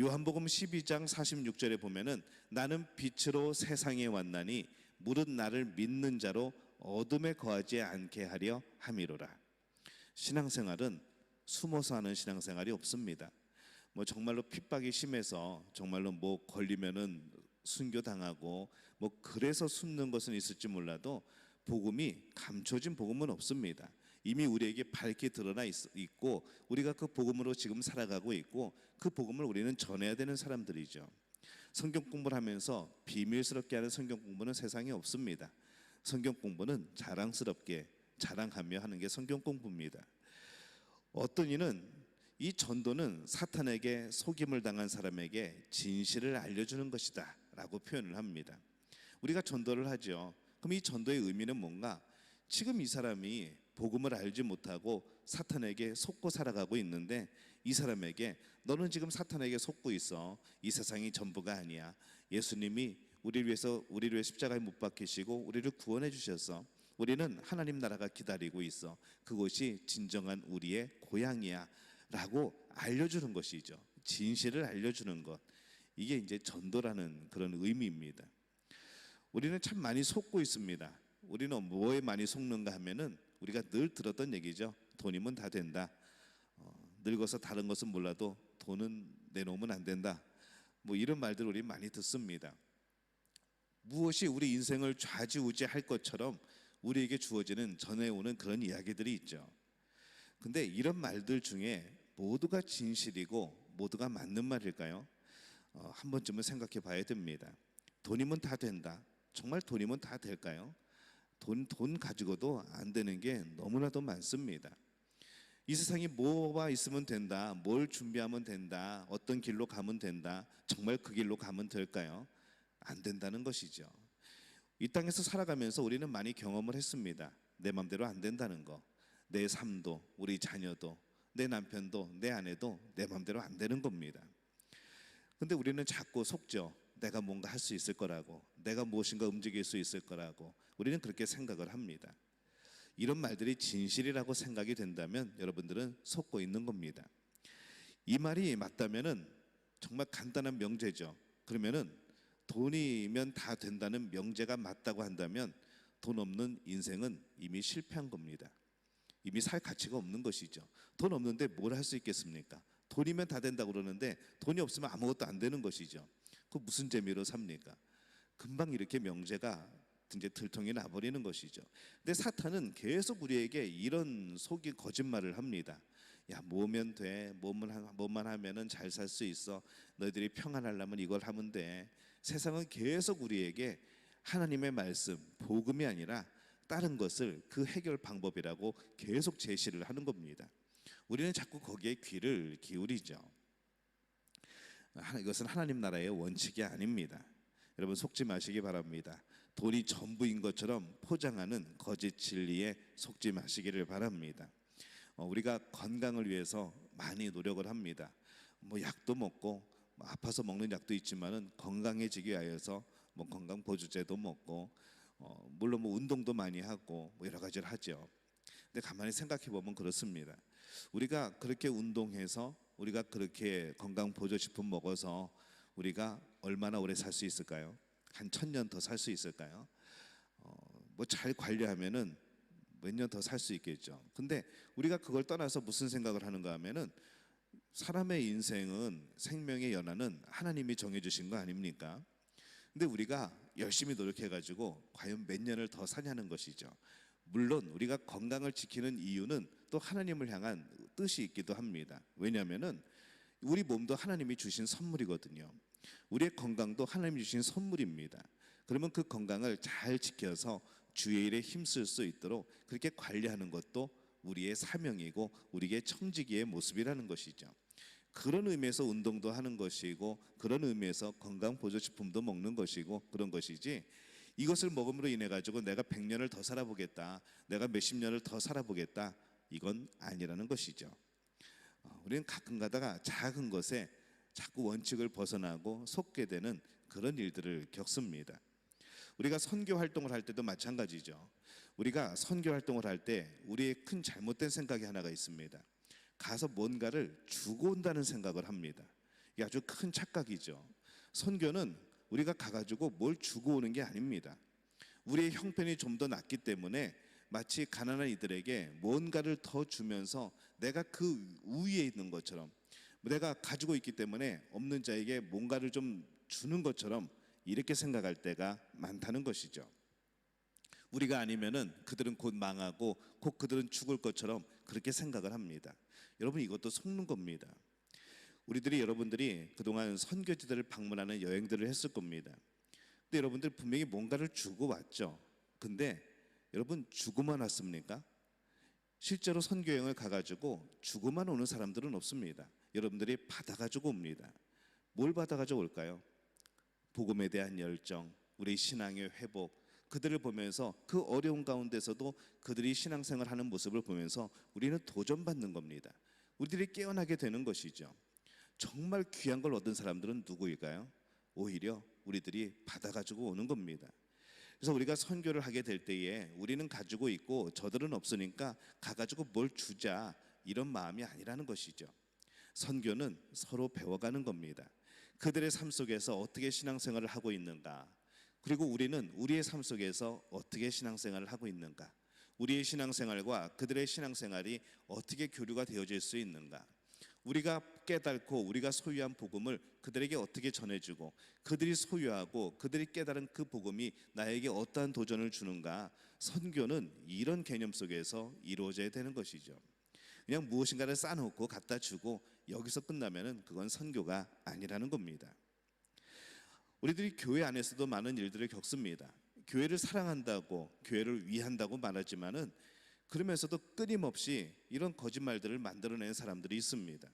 요한복음 12장 46절에 보면은 나는 빛으로 세상에 왔나니 무릇 나를 믿는 자로 어둠에 거하지 않게 하려 함이로라. 신앙생활은 숨어서 하는 신앙생활이 없습니다. 뭐 정말로 핍박이 심해서 정말로 뭐 걸리면은 순교당하고 뭐 그래서 숨는 것은 있을지 몰라도 복음이 감춰진 복음은 없습니다. 이미 우리에게 밝게 드러나 있고 우리가 그 복음으로 지금 살아가고 있고 그 복음을 우리는 전해야 되는 사람들이죠. 성경 공부를 하면서 비밀스럽게 하는 성경 공부는 세상에 없습니다. 성경 공부는 자랑스럽게 자랑하며 하는 게 성경 공부입니다. 어떤 이는 이 전도는 사탄에게 속임을 당한 사람에게 진실을 알려주는 것이다 라고 표현을 합니다. 우리가 전도를 하죠. 그럼 이 전도의 의미는 뭔가? 지금 이 사람이 복음을 알지 못하고 사탄에게 속고 살아가고 있는데 이 사람에게 너는 지금 사탄에게 속고 있어. 이 세상이 전부가 아니야. 예수님이 우리를 위해 십자가에 못 박히시고 우리를 구원해 주셨어. 우리는 하나님 나라가 기다리고 있어. 그곳이 진정한 우리의 고향이야 라고 알려주는 것이죠. 진실을 알려주는 것. 이게 이제 전도라는 그런 의미입니다. 우리는 참 많이 속고 있습니다. 우리는 뭐에 많이 속는가 하면은 우리가 늘 들었던 얘기죠. 돈이면 다 된다. 늙어서 다른 것은 몰라도 돈은 내놓으면 안 된다. 뭐 이런 말들 우리 많이 듣습니다. 무엇이 우리 인생을 좌지우지할 것처럼 우리에게 주어지는 전해오는 그런 이야기들이 있죠. 근데 이런 말들 중에 모두가 진실이고 모두가 맞는 말일까요? 한 번쯤은 생각해 봐야 됩니다. 돈이면 다 된다. 정말 돈이면 다 될까요? 돈 가지고도 안 되는 게 너무나도 많습니다. 이 세상이 뭐가 있으면 된다, 뭘 준비하면 된다, 어떤 길로 가면 된다, 정말 그 길로 가면 될까요? 안 된다는 것이죠. 이 땅에서 살아가면서 우리는 많이 경험을 했습니다. 내 맘대로 안 된다는 거, 내 삶도, 우리 자녀도, 내 남편도 내 아내도 내 마음대로 안 되는 겁니다. 근데 우리는 자꾸 속죠. 내가 뭔가 할 수 있을 거라고, 내가 무엇인가 움직일 수 있을 거라고 우리는 그렇게 생각을 합니다. 이런 말들이 진실이라고 생각이 된다면 여러분들은 속고 있는 겁니다. 이 말이 맞다면은 정말 간단한 명제죠. 그러면은 돈이면 다 된다는 명제가 맞다고 한다면 돈 없는 인생은 이미 실패한 겁니다. 이미 살 가치가 없는 것이죠. 돈 없는데 뭘 할 수 있겠습니까? 돈이면 다 된다고 그러는데 돈이 없으면 아무것도 안 되는 것이죠. 그 무슨 재미로 삽니까? 금방 이렇게 명제가 이제 들통이 나버리는 것이죠. 근데 사탄은 계속 우리에게 이런 속이 거짓말을 합니다. 야, 뭐면 돼, 뭐만 하면은 잘 살 수 있어, 너희들이 평안하려면 이걸 하면 돼. 세상은 계속 우리에게 하나님의 말씀, 복음이 아니라 다른 것을 그 해결 방법이라고 계속 제시를 하는 겁니다. 우리는 자꾸 거기에 귀를 기울이죠. 이것은 하나님 나라의 원칙이 아닙니다. 여러분 속지 마시기 바랍니다. 돈이 전부인 것처럼 포장하는 거짓 진리에 속지 마시기를 바랍니다. 우리가 건강을 위해서 많이 노력을 합니다. 뭐 약도 먹고 아파서 먹는 약도 있지만은 건강해지기 위해서 뭐 건강 보조제도 먹고 물론 뭐 운동도 많이 하고 뭐 여러 가지를 하죠. 근데 가만히 생각해 보면 그렇습니다. 우리가 그렇게 운동해서 우리가 그렇게 건강 보조식품 먹어서 우리가 얼마나 오래 살 수 있을까요? 한 1000년 더 살 수 있을까요? 뭐 잘 관리하면은 몇 년 더 살 수 있겠죠. 근데 우리가 그걸 떠나서 무슨 생각을 하는가 하면은 사람의 인생은 생명의 연한은 하나님이 정해주신 거 아닙니까? 근데 우리가 열심히 노력해가지고 과연 몇 년을 더 사냐는 것이죠. 물론 우리가 건강을 지키는 이유는 또 하나님을 향한 뜻이 있기도 합니다. 왜냐하면은 우리 몸도 하나님이 주신 선물이거든요. 우리의 건강도 하나님이 주신 선물입니다. 그러면 그 건강을 잘 지켜서 주의 일에 힘쓸 수 있도록 그렇게 관리하는 것도 우리의 사명이고 우리의 청지기의 모습이라는 것이죠. 그런 의미에서 운동도 하는 것이고 그런 의미에서 건강보조식품도 먹는 것이고 그런 것이지, 이것을 먹음으로 인해 가지고 내가 100년을 더 살아보겠다, 내가 몇십 년을 더 살아보겠다, 이건 아니라는 것이죠. 우리는 가끔 가다가 작은 것에 자꾸 원칙을 벗어나고 속게 되는 그런 일들을 겪습니다. 우리가 선교 활동을 할 때도 마찬가지죠. 우리가 선교 활동을 할 때 우리의 큰 잘못된 생각이 하나가 있습니다. 가서 뭔가를 주고 온다는 생각을 합니다. 이게 아주 큰 착각이죠. 선교는 우리가 가가지고 뭘 주고 오는 게 아닙니다. 우리의 형편이 좀 더 낫기 때문에 마치 가난한 이들에게 뭔가를 더 주면서 내가 그 우위에 있는 것처럼, 내가 가지고 있기 때문에 없는 자에게 뭔가를 좀 주는 것처럼 이렇게 생각할 때가 많다는 것이죠. 우리가 아니면은 그들은 곧 망하고 곧 그들은 죽을 것처럼 그렇게 생각을 합니다. 여러분, 이것도 속는 겁니다. 여러분들이 그동안 선교지들을 방문하는 여행들을 했을 겁니다. 근데 여러분들 분명히 뭔가를 주고 왔죠. 근데 여러분, 주고만 왔습니까? 실제로 선교 여행을 가가지고 주고만 오는 사람들은 없습니다. 여러분들이 받아가지고 옵니다. 뭘 받아가지고 올까요? 복음에 대한 열정, 우리 신앙의 회복, 그들을 보면서 그 어려운 가운데서도 그들이 신앙생활 하는 모습을 보면서 우리는 도전받는 겁니다. 우리들이 깨어나게 되는 것이죠. 정말 귀한 걸 얻은 사람들은 누구일까요? 오히려 우리들이 받아가지고 오는 겁니다. 그래서 우리가 선교를 하게 될 때에 우리는 가지고 있고 저들은 없으니까 가가지고 뭘 주자, 이런 마음이 아니라는 것이죠. 선교는 서로 배워가는 겁니다. 그들의 삶 속에서 어떻게 신앙생활을 하고 있는가, 그리고 우리는 우리의 삶 속에서 어떻게 신앙생활을 하고 있는가, 우리의 신앙생활과 그들의 신앙생활이 어떻게 교류가 되어질 수 있는가, 우리가 깨닫고 우리가 소유한 복음을 그들에게 어떻게 전해주고 그들이 소유하고 그들이 깨달은 그 복음이 나에게 어떠한 도전을 주는가, 선교는 이런 개념 속에서 이루어져야 되는 것이죠. 그냥 무엇인가를 쌓아놓고 갖다 주고 여기서 끝나면은 그건 선교가 아니라는 겁니다. 우리들이 교회 안에서도 많은 일들을 겪습니다. 교회를 사랑한다고, 교회를 위한다고 말하지만은 그러면서도 끊임없이 이런 거짓말들을 만들어내는 사람들이 있습니다.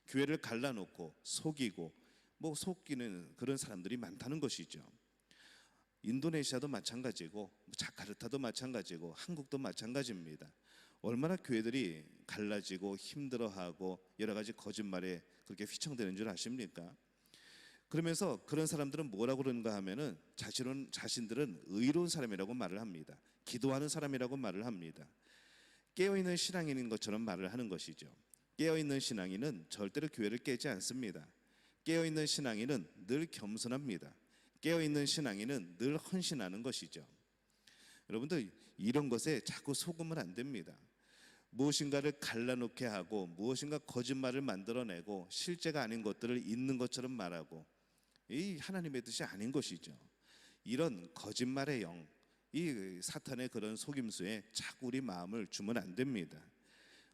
교회를 갈라놓고 속이고 뭐 속이는 그런 사람들이 많다는 것이죠. 인도네시아도 마찬가지고 자카르타도 마찬가지고 한국도 마찬가지입니다. 얼마나 교회들이 갈라지고 힘들어하고 여러 가지 거짓말에 그렇게 휘청대는 줄 아십니까? 그러면서 그런 사람들은 뭐라고 그러는가 하면은 자신들은 의로운 사람이라고 말을 합니다. 기도하는 사람이라고 말을 합니다. 깨어있는 신앙인인 것처럼 말을 하는 것이죠. 깨어있는 신앙인은 절대로 교회를 깨지 않습니다. 깨어있는 신앙인은 늘 겸손합니다. 깨어있는 신앙인은 늘 헌신하는 것이죠. 여러분들 이런 것에 자꾸 속으면 안 됩니다. 무엇인가를 갈라놓게 하고 무엇인가 거짓말을 만들어내고 실제가 아닌 것들을 있는 것처럼 말하고 이 하나님의 뜻이 아닌 것이죠. 이런 거짓말의 영, 이 사탄의 그런 속임수에 자꾸 우리 마음을 주면 안 됩니다.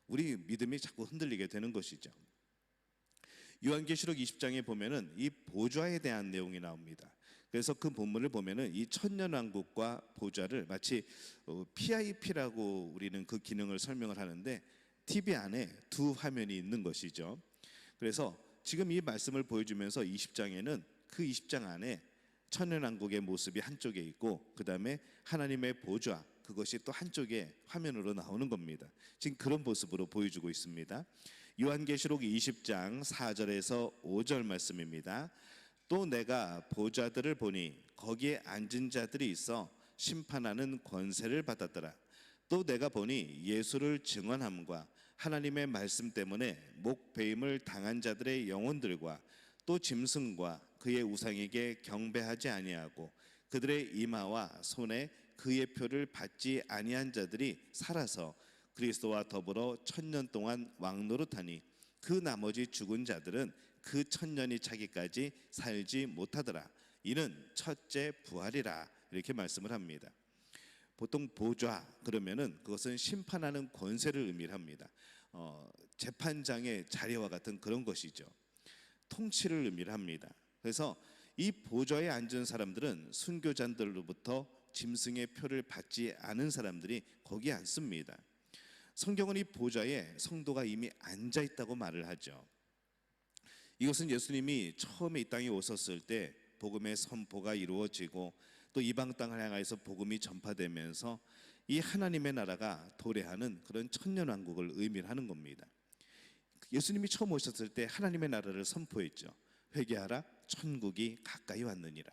우리 믿음이 자꾸 흔들리게 되는 것이죠. 요한계시록 20장에 보면은 이 보좌에 대한 내용이 나옵니다. 그래서 그 본문을 보면은 이 천년왕국과 보좌를 마치 PIP라고 우리는 그 기능을 설명을 하는데 TV 안에 두 화면이 있는 것이죠. 그래서 지금 이 말씀을 보여주면서 20장에는 그 20장 안에 천년왕국의 모습이 한쪽에 있고 그 다음에 하나님의 보좌 그것이 또 한쪽에 화면으로 나오는 겁니다. 지금 그런 모습으로 보여주고 있습니다. 요한계시록 20장 4절에서 5절 말씀입니다. 또 내가 보좌들을 보니 거기에 앉은 자들이 있어 심판하는 권세를 받았더라. 또 내가 보니 예수를 증언함과 하나님의 말씀 때문에 목배임을 당한 자들의 영혼들과 또 짐승과 그의 우상에게 경배하지 아니하고 그들의 이마와 손에 그의 표를 받지 아니한 자들이 살아서 그리스도와 더불어 1000년 동안 왕노릇하니 그 나머지 죽은 자들은 그 1000년이 차기까지 살지 못하더라. 이는 첫째 부활이라 이렇게 말씀을 합니다. 보통 보좌 그러면은 그것은 심판하는 권세를 의미를 합니다. 재판장의 자리와 같은 그런 것이죠. 통치를 의미를 합니다. 그래서 이 보좌에 앉은 사람들은 순교자들로부터 짐승의 표를 받지 않은 사람들이 거기에 앉습니다. 성경은 이 보좌에 성도가 이미 앉아 있다고 말을 하죠. 이것은 예수님이 처음에 이 땅에 오셨을 때 복음의 선포가 이루어지고 또 이방 땅을 향해서 복음이 전파되면서 이 하나님의 나라가 도래하는 그런 천년왕국을 의미를 하는 겁니다. 예수님이 처음 오셨을 때 하나님의 나라를 선포했죠. 회개하라 천국이 가까이 왔느니라.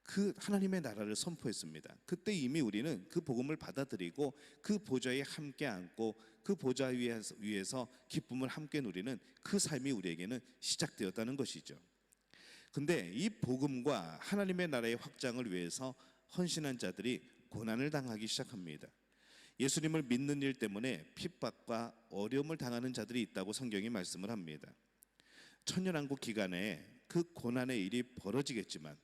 그 하나님의 나라를 선포했습니다. 그때 이미 우리는 그 복음을 받아들이고 그 보좌에 함께 앉고 그 보좌 위에서 기쁨을 함께 누리는 그 삶이 우리에게는 시작되었다는 것이죠. 근데 이 복음과 하나님의 나라의 확장을 위해서 헌신한 자들이 고난을 당하기 시작합니다. 예수님을 믿는 일 때문에 핍박과 어려움을 당하는 자들이 있다고 성경이 말씀을 합니다. 천년왕국 기간에 그 고난의 일이 벌어지겠지만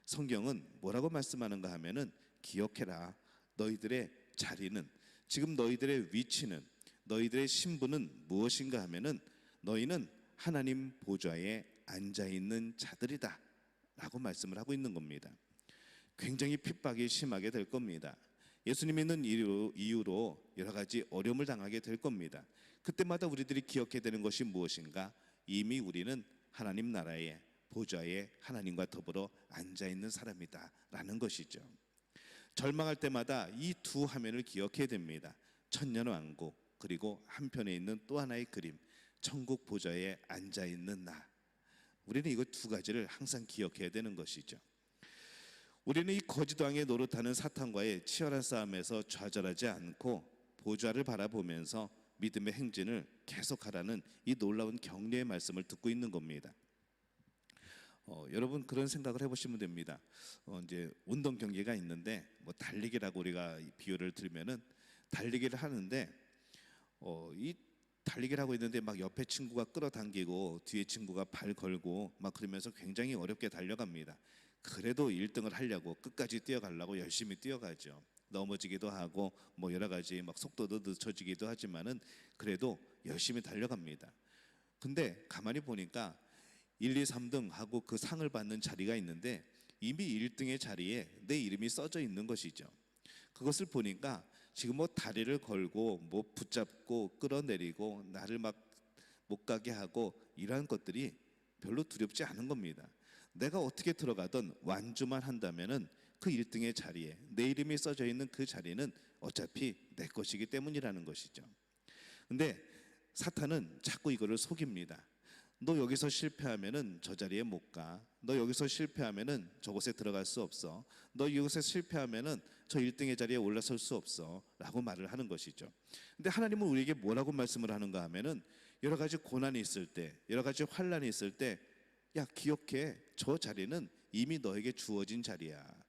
성경은 뭐라고 말씀하는가 하면은 기억해라. 너희들의 자리는 지금 너희들의 위치는 너희들의 신분은 무엇인가 하면은 너희는 하나님 보좌에 앉아 있는 자들이다 라고 말씀을 하고 있는 겁니다. 굉장히 핍박이 심하게 될 겁니다. 예수님 믿는 이유로 여러 가지 어려움을 당하게 될 겁니다. 그때마다 우리들이 기억해야 되는 것이 무엇인가? 이미 우리는 하나님 나라의 보좌에 하나님과 더불어 앉아있는 사람이다 라는 것이죠. 절망할 때마다 이 두 화면을 기억해야 됩니다. 천년왕국 그리고 한편에 있는 또 하나의 그림 천국 보좌에 앉아있는 나. 우리는 이거 두 가지를 항상 기억해야 되는 것이죠. 우리는 이 거짓 왕의 노릇하는 사탄과의 치열한 싸움에서 좌절하지 않고 보좌를 바라보면서 믿음의 행진을 계속하라는 이 놀라운 격려의 말씀을 듣고 있는 겁니다. 여러분 그런 생각을 해보시면 됩니다. 이제 운동 경기가 있는데 뭐 달리기라고 우리가 비유를 들면은 달리기를 하는데 이 달리기를 하고 있는데 막 옆에 친구가 끌어당기고 뒤에 친구가 발 걸고 막 그러면서 굉장히 어렵게 달려갑니다. 그래도 1등을 하려고 끝까지 뛰어가려고 열심히 뛰어가죠. 넘어지기도 하고 뭐 여러 가지 막 속도도 늦춰지기도 하지만은 그래도 열심히 달려갑니다. 근데 가만히 보니까 1, 2, 3등 하고 그 상을 받는 자리가 있는데 이미 1등의 자리에 내 이름이 써져 있는 것이죠. 그것을 보니까 지금 뭐 다리를 걸고 뭐 붙잡고 끌어내리고 나를 막 못 가게 하고 이러한 것들이 별로 두렵지 않은 겁니다. 내가 어떻게 들어가든 완주만 한다면은 그 1등의 자리에 내 이름이 써져 있는 그 자리는 어차피 내 것이기 때문이라는 것이죠. 근데 사탄은 자꾸 이거를 속입니다. 너 여기서 실패하면은 저 자리에 못 가. 너 여기서 실패하면은 저곳에 들어갈 수 없어. 너 이곳에 실패하면은 저 1등의 자리에 올라설 수 없어 라고 말을 하는 것이죠. 근데 하나님은 우리에게 뭐라고 말씀을 하는가 하면은 여러 가지 고난이 있을 때, 여러 가지 환란이 있을 때, 야 기억해, 저 자리는 이미 너에게 주어진 자리야.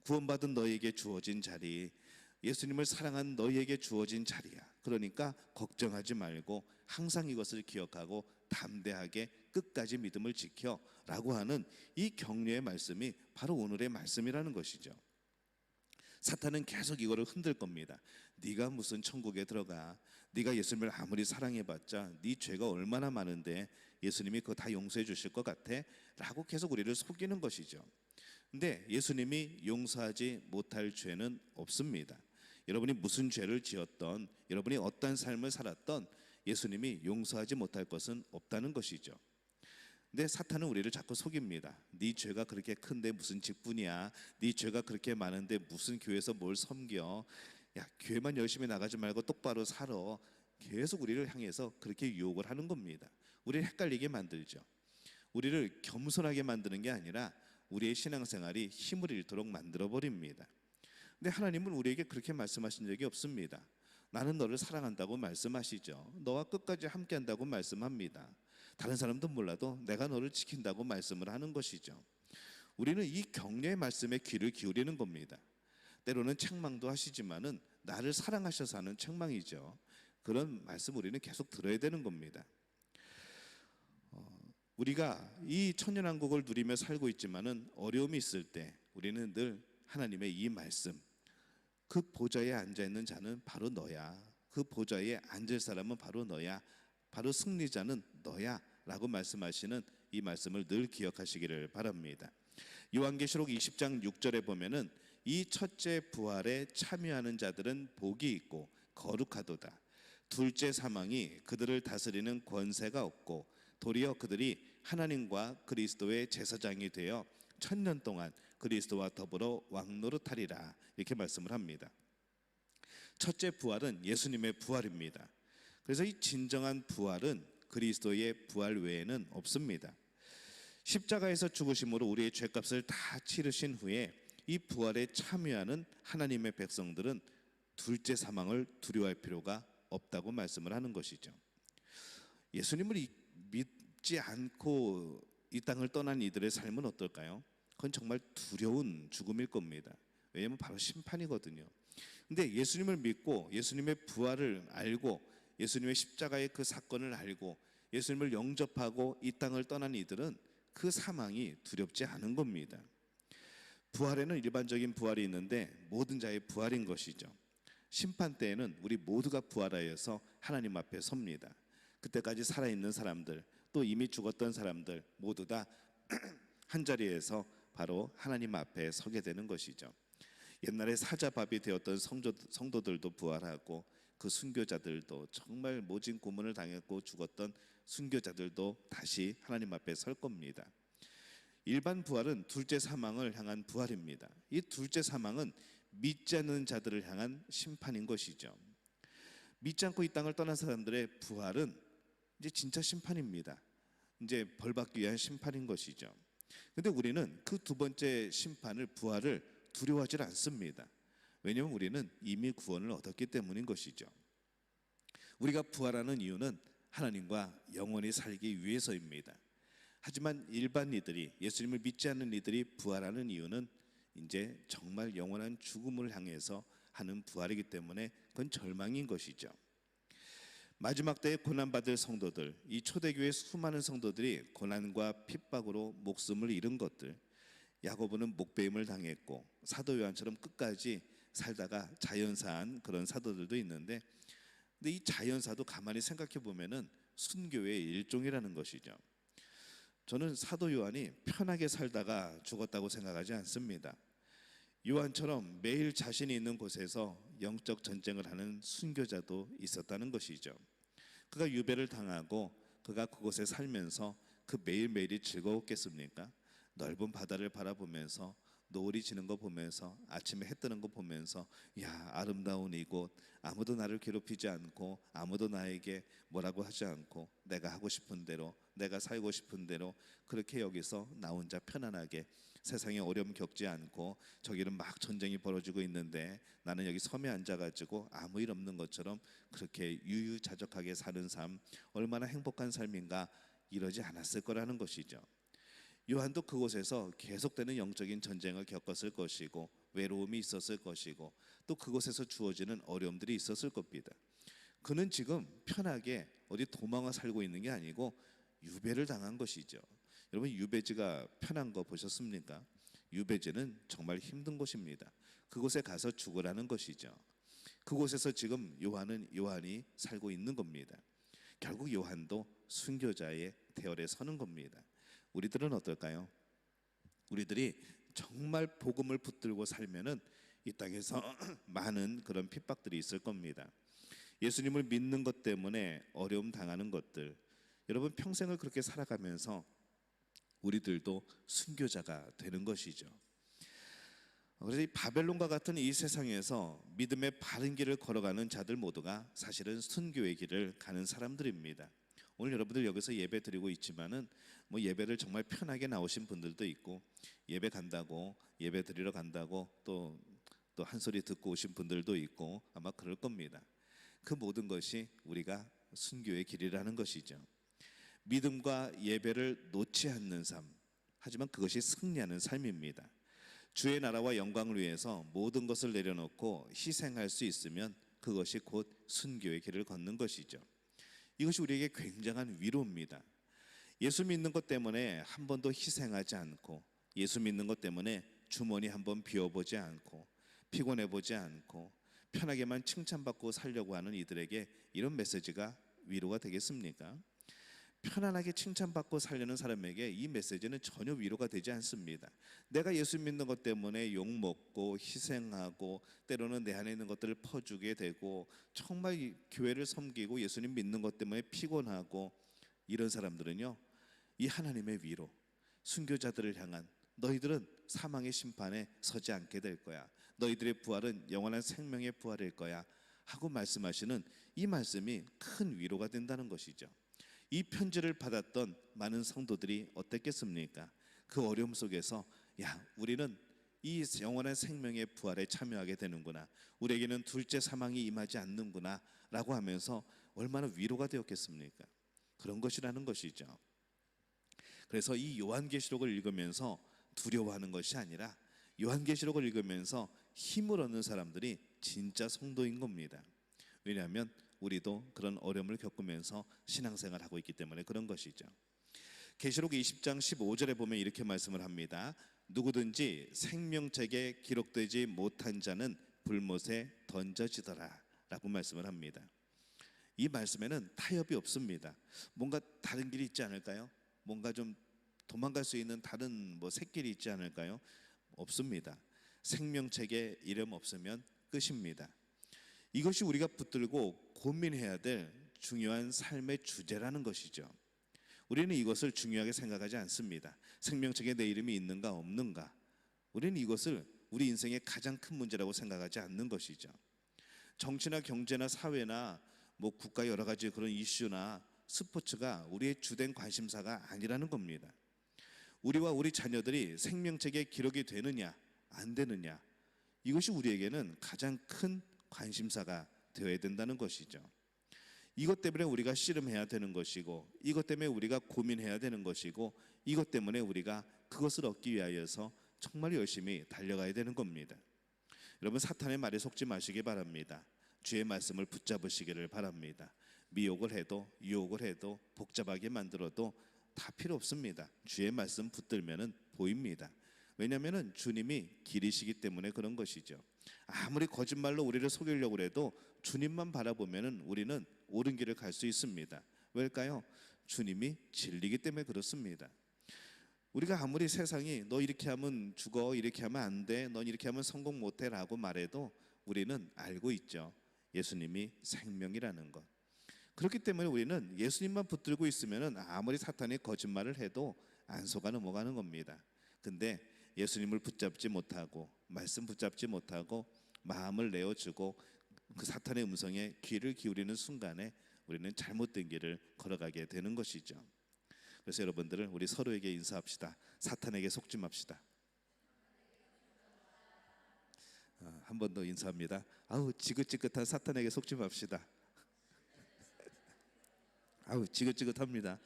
구원받은 너에게 주어진 자리, 예수님을 사랑한 너희에게 주어진 자리야. 그러니까 걱정하지 말고 항상 이것을 기억하고 담대하게 끝까지 믿음을 지켜 라고 하는 이 격려의 말씀이 바로 오늘의 말씀이라는 것이죠. 사탄은 계속 이거를 흔들 겁니다. 네가 무슨 천국에 들어가, 네가 예수님을 아무리 사랑해봤자 네 죄가 얼마나 많은데 예수님이 그거 다 용서해 주실 것 같아? 라고 계속 우리를 속이는 것이죠. 근데 예수님이 용서하지 못할 죄는 없습니다. 여러분이 무슨 죄를 지었던, 여러분이 어떤 삶을 살았던 예수님이 용서하지 못할 것은 없다는 것이죠. 근데 사탄은 우리를 자꾸 속입니다. 네 죄가 그렇게 큰데 무슨 직분이야? 네 죄가 그렇게 많은데 무슨 교회에서 뭘 섬겨? 야, 교회만 열심히 나가지 말고 똑바로 살아. 계속 우리를 향해서 그렇게 유혹을 하는 겁니다. 우리를 헷갈리게 만들죠. 우리를 겸손하게 만드는 게 아니라 우리의 신앙생활이 힘을 잃도록 만들어버립니다. 근데 하나님은 우리에게 그렇게 말씀하신 적이 없습니다. 나는 너를 사랑한다고 말씀하시죠. 너와 끝까지 함께한다고 말씀합니다. 다른 사람도 몰라도 내가 너를 지킨다고 말씀을 하는 것이죠. 우리는 이 격려의 말씀에 귀를 기울이는 겁니다. 때로는 책망도 하시지만은 나를 사랑하셔서 하는 책망이죠. 그런 말씀 우리는 계속 들어야 되는 겁니다. 우리가 이 천년왕국을 누리며 살고 있지만은 어려움이 있을 때 우리는 늘 하나님의 이 말씀, 그 보좌에 앉아 있는 자는 바로 너야. 그 보좌에 앉을 사람은 바로 너야. 바로 승리자는 너야 라고 말씀하시는 이 말씀을 늘 기억하시기를 바랍니다. 요한계시록 20장 6절에 보면은 이 첫째 부활에 참여하는 자들은 복이 있고 거룩하도다. 둘째 사망이 그들을 다스리는 권세가 없고 도리어 그들이 하나님과 그리스도의 제사장이 되어 1000년 동안 그리스도와 더불어 왕노릇하리라 이렇게 말씀을 합니다. 첫째 부활은 예수님의 부활입니다. 그래서 이 진정한 부활은 그리스도의 부활 외에는 없습니다. 십자가에서 죽으심으로 우리의 죄값을 다 치르신 후에 이 부활에 참여하는 하나님의 백성들은 둘째 사망을 두려워할 필요가 없다고 말씀을 하는 것이죠. 예수님을 믿지 않고 이 땅을 떠난 이들의 삶은 어떨까요? 그건 정말 두려운 죽음일 겁니다. 왜냐하면 바로 심판이거든요. 근데 예수님을 믿고 예수님의 부활을 알고 예수님의 십자가의 그 사건을 알고 예수님을 영접하고 이 땅을 떠난 이들은 그 사망이 두렵지 않은 겁니다. 부활에는 일반적인 부활이 있는데 모든 자의 부활인 것이죠. 심판 때에는 우리 모두가 부활하여서 하나님 앞에 섭니다. 그때까지 살아있는 사람들 또 이미 죽었던 사람들 모두 다 한자리에서 바로 하나님 앞에 서게 되는 것이죠. 옛날에 사자밥이 되었던 성도들도 부활하고 그 순교자들도 정말 모진 고문을 당했고 죽었던 순교자들도 다시 하나님 앞에 설 겁니다. 일반 부활은 둘째 사망을 향한 부활입니다. 이 둘째 사망은 믿지 않는 자들을 향한 심판인 것이죠. 믿지 않고 이 땅을 떠난 사람들의 부활은 이제 진짜 심판입니다. 이제 벌받기 위한 심판인 것이죠. 근데 우리는 그 두 번째 심판을 부활을 두려워하지 않습니다. 왜냐하면 우리는 이미 구원을 얻었기 때문인 것이죠. 우리가 부활하는 이유는 하나님과 영원히 살기 위해서입니다. 하지만 일반 이들이 예수님을 믿지 않는 이들이 부활하는 이유는 이제 정말 영원한 죽음을 향해서 하는 부활이기 때문에 그건 절망인 것이죠. 마지막 때에 고난받을 성도들, 이 초대교회 수많은 성도들이 고난과 핍박으로 목숨을 잃은 것들, 야고보는 목베임을 당했고 사도 요한처럼 끝까지 살다가 자연사한 그런 사도들도 있는데, 근데 이 자연사도 가만히 생각해 보면은 순교의 일종이라는 것이죠. 저는 사도 요한이 편하게 살다가 죽었다고 생각하지 않습니다. 요한처럼 매일 자신이 있는 곳에서 영적 전쟁을 하는 순교자도 있었다는 것이죠. 그가 유배를 당하고 그가 그곳에 살면서 그 매일매일이 즐거웠겠습니까? 넓은 바다를 바라보면서 노을이 지는 거 보면서 아침에 해 뜨는 거 보면서 야, 아름다운 이곳, 아무도 나를 괴롭히지 않고 아무도 나에게 뭐라고 하지 않고 내가 하고 싶은 대로 내가 살고 싶은 대로 그렇게 여기서 나 혼자 편안하게 세상에 어려움 겪지 않고 저기는 막 전쟁이 벌어지고 있는데 나는 여기 섬에 앉아가지고 아무 일 없는 것처럼 그렇게 유유자적하게 사는 삶, 얼마나 행복한 삶인가, 이러지 않았을 거라는 것이죠. 요한도 그곳에서 계속되는 영적인 전쟁을 겪었을 것이고 외로움이 있었을 것이고 또 그곳에서 주어지는 어려움들이 있었을 겁니다. 그는 지금 편하게 어디 도망와 살고 있는 게 아니고 유배를 당한 것이죠. 여러분, 유배지가 편한 거 보셨습니까? 유배지는 정말 힘든 곳입니다. 그곳에 가서 죽으라는 것이죠. 그곳에서 지금 요한이 살고 있는 겁니다. 결국 요한도 순교자의 대열에 서는 겁니다. 우리들은 어떨까요? 우리들이 정말 복음을 붙들고 살면은 이 땅에서 많은 그런 핍박들이 있을 겁니다. 예수님을 믿는 것 때문에 어려움 당하는 것들, 여러분 평생을 그렇게 살아가면서 우리들도 순교자가 되는 것이죠. 그래서 이 바벨론과 같은 이 세상에서 믿음의 바른 길을 걸어가는 자들 모두가 사실은 순교의 길을 가는 사람들입니다. 오늘 여러분들 여기서 예배 드리고 있지만은 뭐 예배를 정말 편하게 나오신 분들도 있고 예배 간다고 예배 드리러 간다고 또 한 소리 듣고 오신 분들도 있고 아마 그럴 겁니다. 그 모든 것이 우리가 순교의 길이라는 것이죠. 믿음과 예배를 놓지 않는 삶, 하지만 그것이 승리하는 삶입니다. 주의 나라와 영광을 위해서 모든 것을 내려놓고 희생할 수 있으면 그것이 곧 순교의 길을 걷는 것이죠. 이것이 우리에게 굉장한 위로입니다. 예수 믿는 것 때문에 한 번도 희생하지 않고 예수 믿는 것 때문에 주머니 한번 비워보지 않고 피곤해보지 않고 편하게만 칭찬받고 살려고 하는 이들에게 이런 메시지가 위로가 되겠습니까? 편안하게 칭찬받고 살려는 사람에게 이 메시지는 전혀 위로가 되지 않습니다. 내가 예수 믿는 것 때문에 욕먹고 희생하고 때로는 내 안에 있는 것들을 퍼주게 되고 정말 이 교회를 섬기고 예수님 믿는 것 때문에 피곤하고 이런 사람들은요, 이 하나님의 위로, 순교자들을 향한 너희들은 사망의 심판에 서지 않게 될 거야, 너희들의 부활은 영원한 생명의 부활일 거야 하고 말씀하시는 이 말씀이 큰 위로가 된다는 것이죠. 이 편지를 받았던 많은 성도들이 어땠겠습니까? 그 어려움 속에서 야, 우리는 이 영원한 생명의 부활에 참여하게 되는구나, 우리에게는 둘째 사망이 임하지 않는구나 라고 하면서 얼마나 위로가 되었겠습니까? 그런 것이라는 것이죠. 그래서 이 요한계시록을 읽으면서 두려워하는 것이 아니라 요한계시록을 읽으면서 힘을 얻는 사람들이 진짜 성도인 겁니다. 왜냐하면 우리도 그런 어려움을 겪으면서 신앙생활을 하고 있기 때문에 그런 것이죠. 계시록 20장 15절에 보면 이렇게 말씀을 합니다. 누구든지 생명책에 기록되지 못한 자는 불못에 던져지더라 라고 말씀을 합니다. 이 말씀에는 타협이 없습니다. 뭔가 다른 길이 있지 않을까요? 뭔가 좀 도망갈 수 있는 다른 샛길이 있지 않을까요? 없습니다. 생명책에 이름 없으면 끝입니다. 이것이 우리가 붙들고 고민해야 될 중요한 삶의 주제라는 것이죠. 우리는 이것을 중요하게 생각하지 않습니다. 생명책에 내 이름이 있는가 없는가, 우리는 이것을 우리 인생의 가장 큰 문제라고 생각하지 않는 것이죠. 정치나 경제나 사회나 국가 여러 가지 그런 이슈나 스포츠가 우리의 주된 관심사가 아니라는 겁니다. 우리와 우리 자녀들이 생명책에 기록이 되느냐 안 되느냐, 이것이 우리에게는 가장 큰 관심사가 되어야 된다는 것이죠. 이것 때문에 우리가 씨름해야 되는 것이고, 이것 때문에 우리가 고민해야 되는 것이고, 이것 때문에 우리가 그것을 얻기 위하여서 정말 열심히 달려가야 되는 겁니다. 여러분, 사탄의 말에 속지 마시기 바랍니다. 주의 말씀을 붙잡으시기를 바랍니다. 미혹을 해도 유혹을 해도 복잡하게 만들어도 다 필요 없습니다. 주의 말씀 붙들면은 보입니다. 왜냐하면 주님이 길이시기 때문에 그런 것이죠. 아무리 거짓말로 우리를 속이려고 해도 주님만 바라보면은 우리는 옳은 길을 갈 수 있습니다. 왜일까요? 주님이 진리이기 때문에 그렇습니다. 우리가 아무리 세상이 너 이렇게 하면 죽어, 이렇게 하면 안 돼, 넌 이렇게 하면 성공 못해 라고 말해도 우리는 알고 있죠. 예수님이 생명이라는 것. 그렇기 때문에 우리는 예수님만 붙들고 있으면 아무리 사탄이 거짓말을 해도 안 속아 넘어가는 겁니다. 근데 예수님을 붙잡지 못하고 말씀 붙잡지 못하고 마음을 내어주고 그 사탄의 음성에 귀를 기울이는 순간에 우리는 잘못된 길을 걸어가게 되는 것이죠. 그래서 여러분들은 우리 서로에게 인사합시다. 사탄에게 속지 맙시다. 한 번 더 인사합니다. 아우 지긋지긋한 사탄에게 속지 맙시다. 아우 지긋지긋합니다.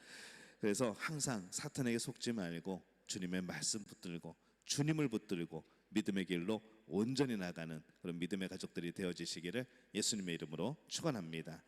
그래서 항상 사탄에게 속지 말고 주님의 말씀 붙들고 주님을 붙들고 믿음의 길로 온전히 나가는 그런 믿음의 가족들이 되어지시기를 예수님의 이름으로 축원합니다.